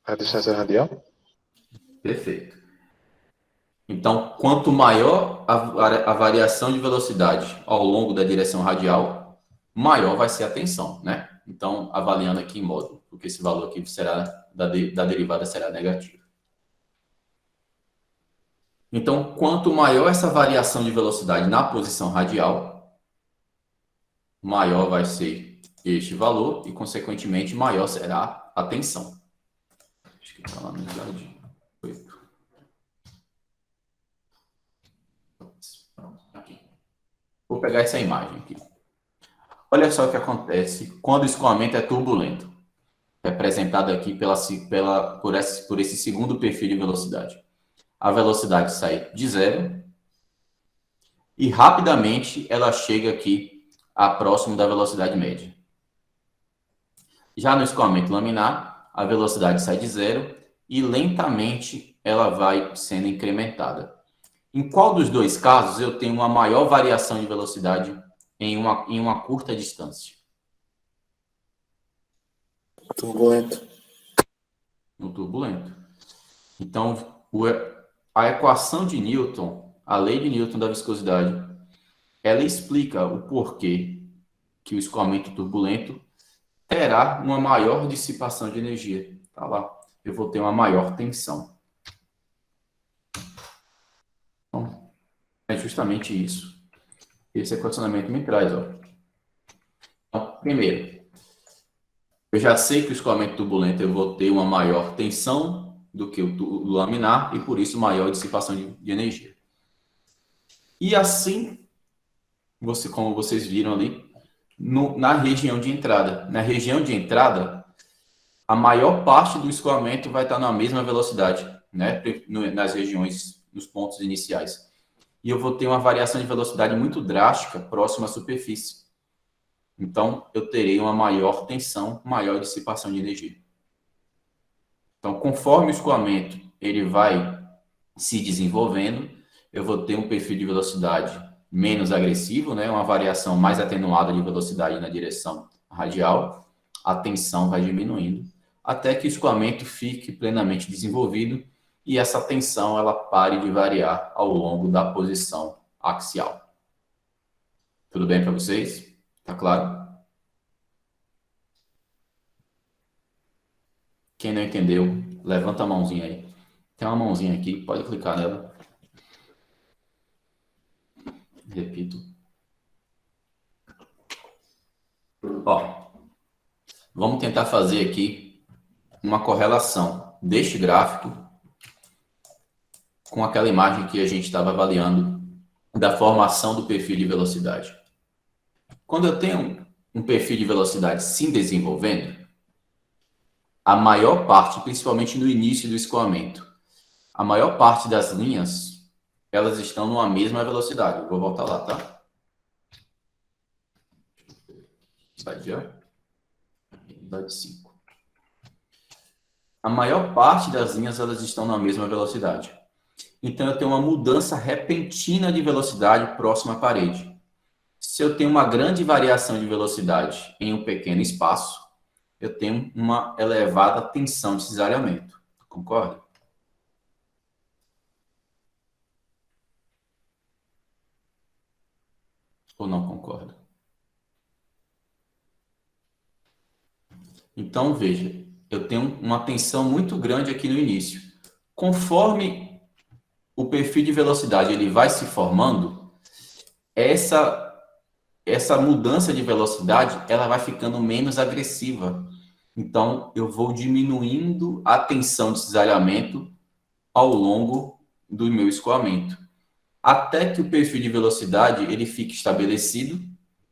a distância radial. Perfeito. Então, quanto maior a variação de velocidade ao longo da direção radial, maior vai ser a tensão, né? Então, avaliando aqui em módulo, porque esse valor aqui será da derivada será negativo. Então, quanto maior essa variação de velocidade na posição radial, maior vai ser este valor e, consequentemente, maior será a tensão. Acho que está lá no slide 8. Aqui. Vou pegar essa imagem aqui. Olha só o que acontece quando o escoamento é turbulento, representado aqui por esse segundo perfil de velocidade. A velocidade sai de zero e rapidamente ela chega aqui próximo da velocidade média. Já no escoamento laminar, a velocidade sai de zero e lentamente ela vai sendo incrementada. Em qual dos dois casos eu tenho uma maior variação de velocidade em uma curta distância? Turbulento. No turbulento. Então, a equação de Newton, a lei de Newton da viscosidade, ela explica o porquê que o escoamento turbulento terá uma maior dissipação de energia. Tá lá. Eu vou ter uma maior tensão. Então, é justamente isso. Esse equacionamento me traz, ó. Então, primeiro, eu já sei que o escoamento turbulento eu vou ter uma maior tensão do que o laminar e, por isso, maior dissipação de energia. E assim, como vocês viram ali, na região de entrada. Na região de entrada, a maior parte do escoamento vai estar na mesma velocidade, né? Nas regiões, nos pontos iniciais. e eu vou ter uma variação de velocidade muito drástica próxima à superfície. Então, eu terei uma maior tensão, maior dissipação de energia. Então, conforme o escoamento ele vai se desenvolvendo, eu vou ter um perfil de velocidade menos agressivo, né? Uma variação mais atenuada de velocidade na direção radial, a tensão vai diminuindo, até que o escoamento fique plenamente desenvolvido e essa tensão ela pare de variar ao longo da posição axial. Tudo bem para vocês? Tá claro? Quem não entendeu, levanta a mãozinha aí. Tem uma mãozinha aqui, pode clicar nela. Repito. Ó, vamos tentar fazer aqui uma correlação deste gráfico com aquela imagem que a gente estava avaliando da formação do perfil de velocidade. Quando eu tenho um perfil de velocidade se desenvolvendo, a maior parte, principalmente no início do escoamento, a maior parte das linhas, elas estão numa mesma velocidade. Eu vou voltar lá, tá? Slide 5. A maior parte das linhas, elas estão na mesma velocidade. Então, eu tenho uma mudança repentina de velocidade próxima à parede. Se eu tenho uma grande variação de velocidade em um pequeno espaço, eu tenho uma elevada tensão de cisalhamento. Concorda? Ou não concorda? Então, veja, eu tenho uma tensão muito grande aqui no início. Conforme o perfil de velocidade ele vai se formando, essa mudança de velocidade ela vai ficando menos agressiva. Então, eu vou diminuindo a tensão de cisalhamento ao longo do meu escoamento, até que o perfil de velocidade ele fique estabelecido,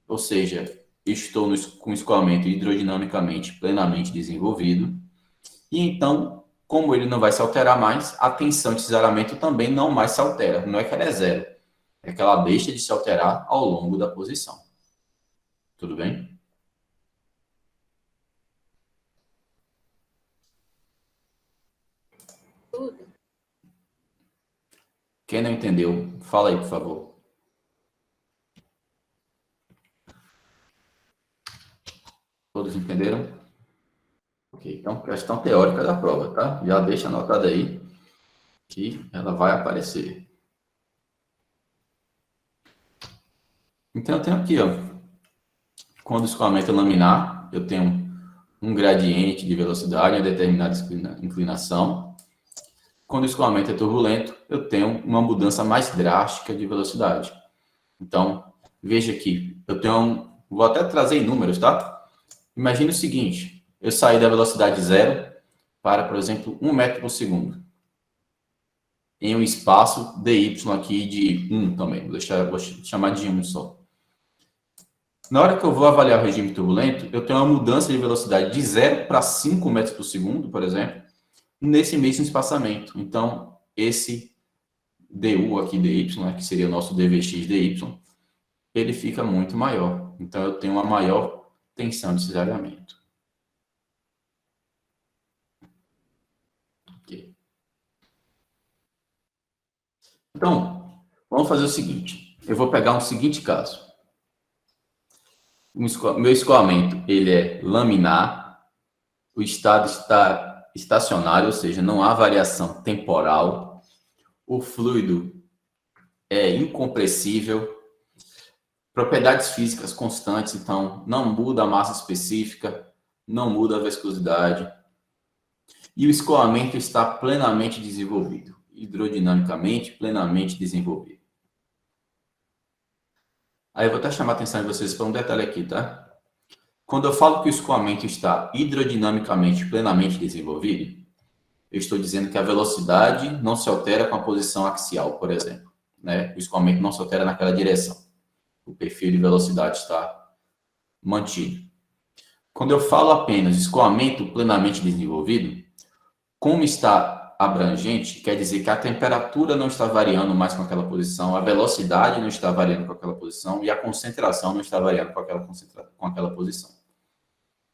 ou seja, estou com o escoamento hidrodinamicamente plenamente desenvolvido, e então, como ele não vai se alterar mais, a tensão de cisalhamento também não mais se altera. Não é que ela é zero, é que ela deixa de se alterar ao longo da posição. Tudo bem? Tudo. Quem não entendeu, fala aí, por favor. Todos entenderam? Ok, então, questão teórica da prova, tá? Já deixa anotada aí que ela vai aparecer. Então, eu tenho aqui, ó, quando o escoamento é laminar, eu tenho um gradiente de velocidade em determinada inclinação. Quando o escoamento é turbulento, eu tenho uma mudança mais drástica de velocidade. Então, veja aqui, eu tenho vou até trazer em números, tá? Imagine o seguinte, eu saí da velocidade zero para, por exemplo, 1 metro por segundo. Em um espaço dy aqui de 1 também, vou chamar de 1 só. Na hora que eu vou avaliar o regime turbulento, eu tenho uma mudança de velocidade de 0 para 5 metros por segundo, por exemplo, nesse mesmo espaçamento. Então, esse du aqui, dy, né, que seria o nosso dvx dy, ele fica muito maior. Então, eu tenho uma maior tensão de cisalhamento. Okay. Então, vamos fazer o seguinte. Eu vou pegar um seguinte caso. Meu escoamento ele é laminar, o estado está estacionário, ou seja, não há variação temporal, o fluido é incompressível, propriedades físicas constantes, então não muda a massa específica, não muda a viscosidade, e o escoamento está plenamente desenvolvido, hidrodinamicamente plenamente desenvolvido. Aí eu vou até chamar a atenção de vocês para um detalhe aqui, tá? Quando eu falo que o escoamento está hidrodinamicamente plenamente desenvolvido, eu estou dizendo que a velocidade não se altera com a posição axial, por exemplo, né? O escoamento não se altera naquela direção. O perfil de velocidade está mantido. Quando eu falo apenas escoamento plenamente desenvolvido, como está abrangente quer dizer que a temperatura não está variando mais com aquela posição, a velocidade não está variando com aquela posição e a concentração não está variando com aquela posição.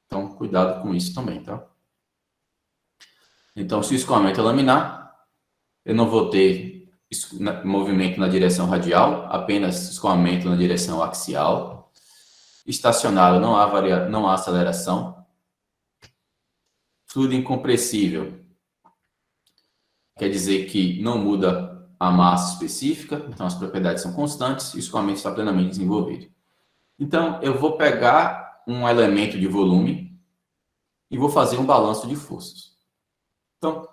Então, cuidado com isso também, tá? Então, se o escoamento é laminar, eu não vou ter movimento na direção radial, apenas escoamento na direção axial. Estacionário, não há aceleração. Fluido incompressível quer dizer que não muda a massa específica, então as propriedades são constantes e o escoamento está plenamente desenvolvido. Então, eu vou pegar um elemento de volume e vou fazer um balanço de forças. Então,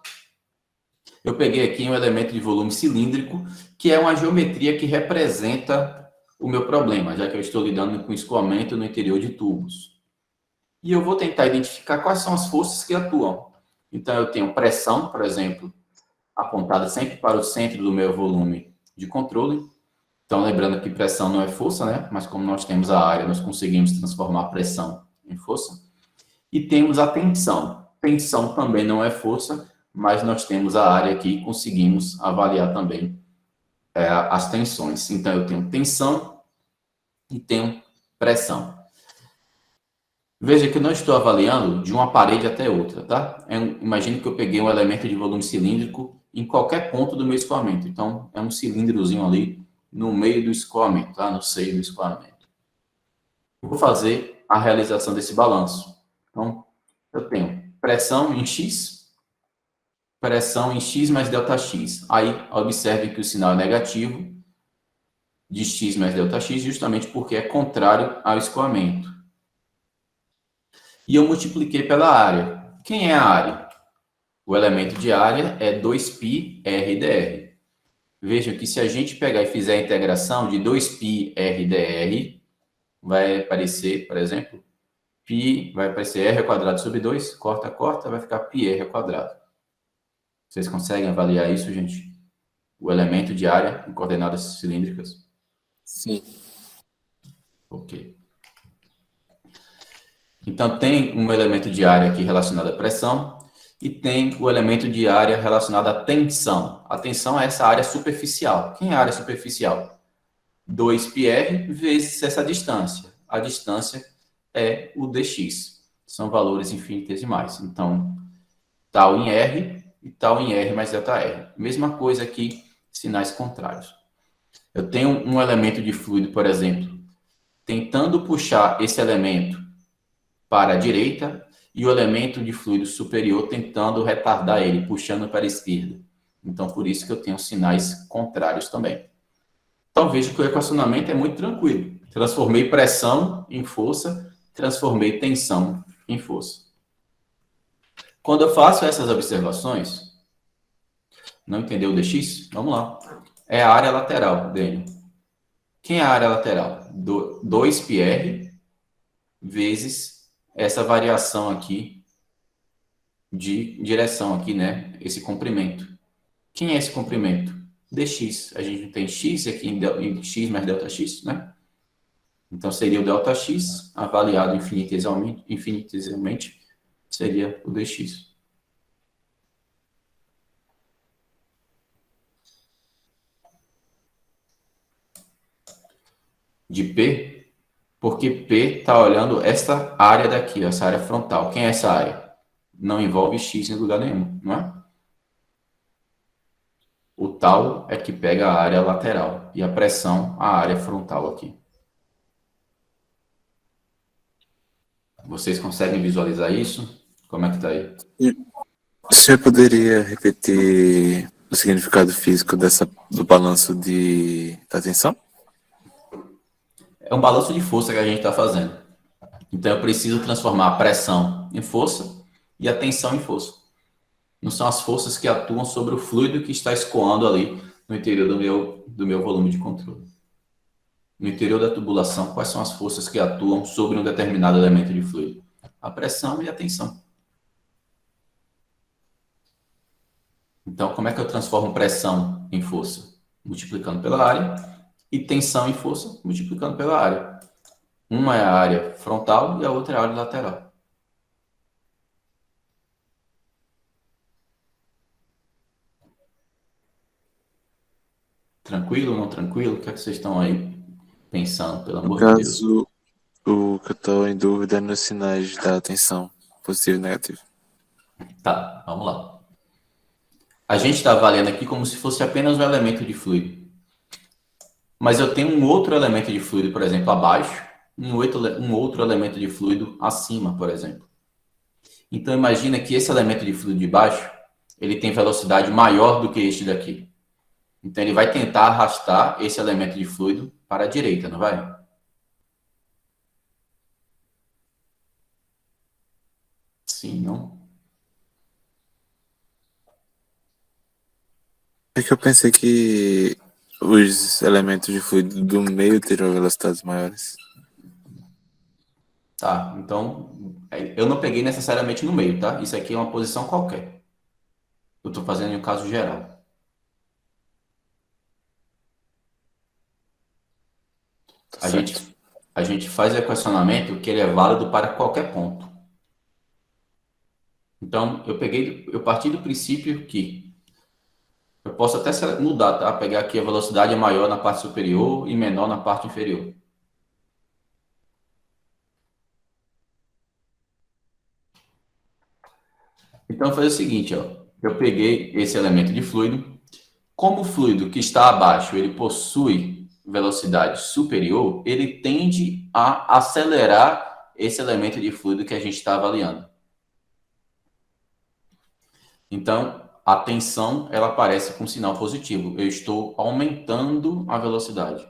eu peguei aqui um elemento de volume cilíndrico, que é uma geometria que representa o meu problema, já que eu estou lidando com escoamento no interior de tubos. E eu vou tentar identificar quais são as forças que atuam. Então, eu tenho pressão, por exemplo, apontada sempre para o centro do meu volume de controle. Então, lembrando que pressão não é força, né? Mas como nós temos a área, nós conseguimos transformar pressão em força. E temos a tensão. Tensão também não é força, mas nós temos a área aqui e conseguimos avaliar também as tensões. Então, eu tenho tensão e tenho pressão. Veja que eu não estou avaliando de uma parede até outra, tá? Imagine que eu peguei um elemento de volume cilíndrico em qualquer ponto do meu escoamento. Então, é um cilíndrozinho ali no meio do escoamento, tá? No seio do escoamento. Eu vou fazer a realização desse balanço. Então, eu tenho pressão em X, pressão em X mais ΔX. Aí, observe que o sinal é negativo de X mais ΔX, justamente porque é contrário ao escoamento. E eu multipliquei pela área. Quem é a área? O elemento de área é 2π RdR. Veja que se a gente pegar e fizer a integração de 2π RdR, vai aparecer, por exemplo, π, vai aparecer r ao quadrado sobre 2, corta, corta, vai ficar πr ao quadrado. Vocês conseguem avaliar isso, gente? O elemento de área em coordenadas cilíndricas? Sim. Ok. Então, tem um elemento de área aqui relacionado à pressão e tem o elemento de área relacionado à tensão. A tensão é essa área superficial. Quem é a área superficial? 2πr vezes essa distância. A distância é o dx. São valores infinitesimais. Então, tal em r e tal em r mais ΔR. Mesma coisa aqui, sinais contrários. Eu tenho um elemento de fluido, por exemplo, tentando puxar esse elemento para a direita e o elemento de fluido superior tentando retardar ele, puxando para a esquerda. Então, por isso que eu tenho sinais contrários também. Então, veja que o equacionamento é muito tranquilo. Transformei pressão em força, transformei tensão em força. Quando eu faço essas observações, não entendeu o dx? Vamos lá. É a área lateral, Daniel. Quem é a área lateral? 2πr vezes essa variação aqui de direção aqui, né? Esse comprimento. Quem é esse comprimento? dx. A gente tem x aqui em x mais ΔX, né? Então, seria o ΔX avaliado infinitesimalmente, seria o dx. De P, porque P está olhando essa área daqui, essa área frontal. Quem é essa área? Não envolve x em lugar nenhum, não é? O tal é que pega a área lateral e a pressão, a área frontal aqui. Vocês conseguem visualizar isso? Como é que está aí? Você poderia repetir o significado físico do balanço da tensão? É um balanço de força que a gente está fazendo. Então, eu preciso transformar a pressão em força e a tensão em força. Não são as forças que atuam sobre o fluido que está escoando ali no interior do meu volume de controle. No interior da tubulação, quais são as forças que atuam sobre um determinado elemento de fluido? A pressão e a tensão. Então, como é que eu transformo pressão em força? Multiplicando pela área. E tensão em força, multiplicando pela área. Uma é a área frontal e a outra é a área lateral. Tranquilo ou não tranquilo? O que é que vocês estão aí pensando, pelo No amor de Deus? caso, o que eu tô em dúvida é nos sinais da atenção, positivo e negativo. Tá, vamos lá. A gente está avaliando aqui como se fosse apenas um elemento de fluido. Mas eu tenho um outro elemento de fluido, por exemplo, abaixo, um outro elemento de fluido acima, por exemplo. Então, imagina que esse elemento de fluido de baixo, ele tem velocidade maior do que este daqui. Então, ele vai tentar arrastar esse elemento de fluido para a direita, não vai? Sim, não? É que eu pensei que os elementos de fluido do meio teriam velocidades maiores. Tá, então, eu não peguei necessariamente no meio, tá? Isso aqui é uma posição qualquer. Eu estou fazendo em um caso geral. Tá A gente, certo. a gente faz o equacionamento que ele é válido para qualquer ponto. Então, eu parti do princípio que eu posso até mudar, tá? Pegar aqui a velocidade é maior na parte superior e menor na parte inferior. Então, eu vou fazer o seguinte, ó. Eu peguei esse elemento de fluido. Como o fluido que está abaixo, ele possui velocidade superior, ele tende a acelerar esse elemento de fluido que a gente está avaliando. Então, a tensão, ela aparece com sinal positivo. Eu estou aumentando a velocidade.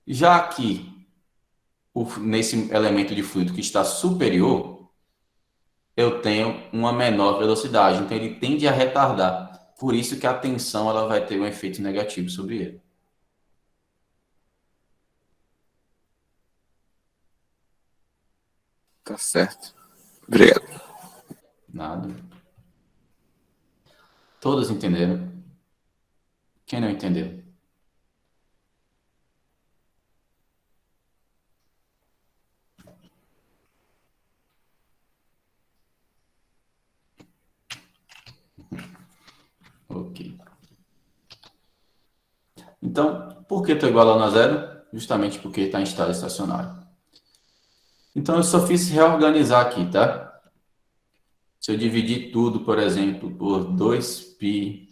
Já aqui, nesse elemento de fluido que está superior, eu tenho uma menor velocidade. Então, ele tende a retardar. Por isso que a tensão ela vai ter um efeito negativo sobre ele. Tá certo. Obrigado. Nada. Todos entenderam? Quem não entendeu? Ok. Então, por que estou igualando a zero? Justamente porque está em estado estacionário. Então, eu só fiz reorganizar aqui, tá? Se eu dividir tudo, por exemplo, por 2π,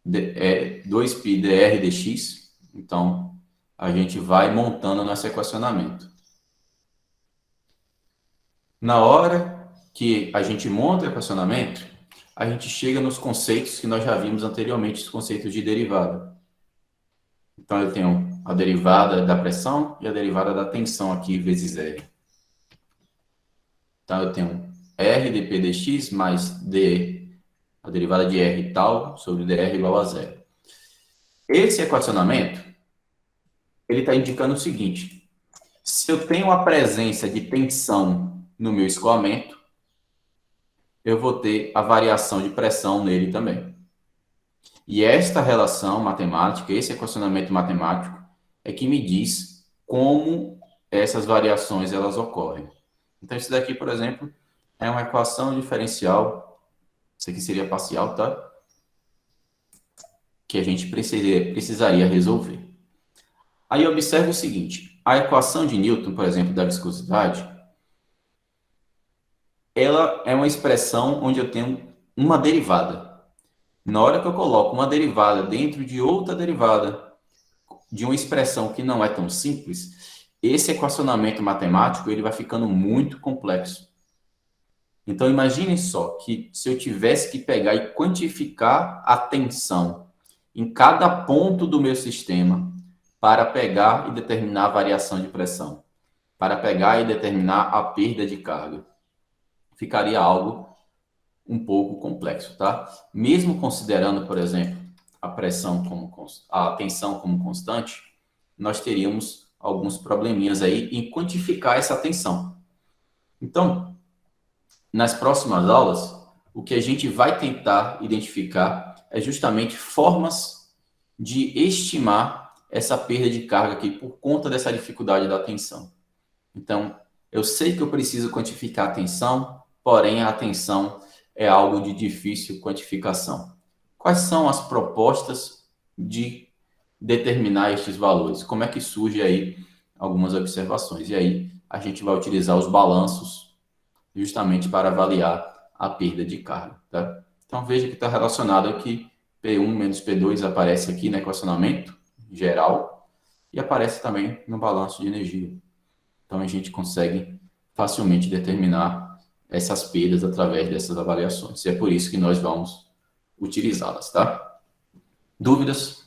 2π dr dx, então a gente vai montando nosso equacionamento. Na hora que a gente monta o equacionamento, a gente chega nos conceitos que nós já vimos anteriormente, os conceitos de derivada. Então, eu tenho a derivada da pressão e a derivada da tensão aqui, vezes R. Então, eu tenho R dp dx mais d, a derivada de R tal, sobre dr igual a zero. Esse equacionamento, ele está indicando o seguinte: se eu tenho a presença de tensão no meu escoamento, eu vou ter a variação de pressão nele também. E esta relação matemática, esse equacionamento matemático, é que me diz como essas variações elas ocorrem. Então, isso daqui, por exemplo, é uma equação diferencial. Isso aqui seria parcial, tá? Que a gente precisaria resolver. Aí observe o seguinte: a equação de Newton, por exemplo, da viscosidade, ela é uma expressão onde eu tenho uma derivada. Na hora que eu coloco uma derivada dentro de outra derivada, de uma expressão que não é tão simples, esse equacionamento matemático ele vai ficando muito complexo. Então, imagine só que se eu tivesse que pegar e quantificar a tensão em cada ponto do meu sistema para pegar e determinar a variação de pressão, para pegar e determinar a perda de carga, ficaria algo um pouco complexo, tá? Mesmo considerando, por exemplo, a tensão como constante, nós teríamos alguns probleminhas aí em quantificar essa tensão. Então, nas próximas aulas, o que a gente vai tentar identificar é justamente formas de estimar essa perda de carga aqui por conta dessa dificuldade da tensão. Então, eu sei que eu preciso quantificar a tensão, porém a tensão é algo de difícil quantificação. quais são as propostas de determinar estes valores? Como é que surge aí algumas observações? E aí a gente vai utilizar os balanços justamente para avaliar a perda de carga, tá? Então veja que está relacionado aqui, P1 menos P2 aparece aqui no equacionamento geral e aparece também no balanço de energia. Então a gente consegue facilmente determinar essas perdas através dessas avaliações. E é por isso que nós vamos utilizá-las, tá? Dúvidas?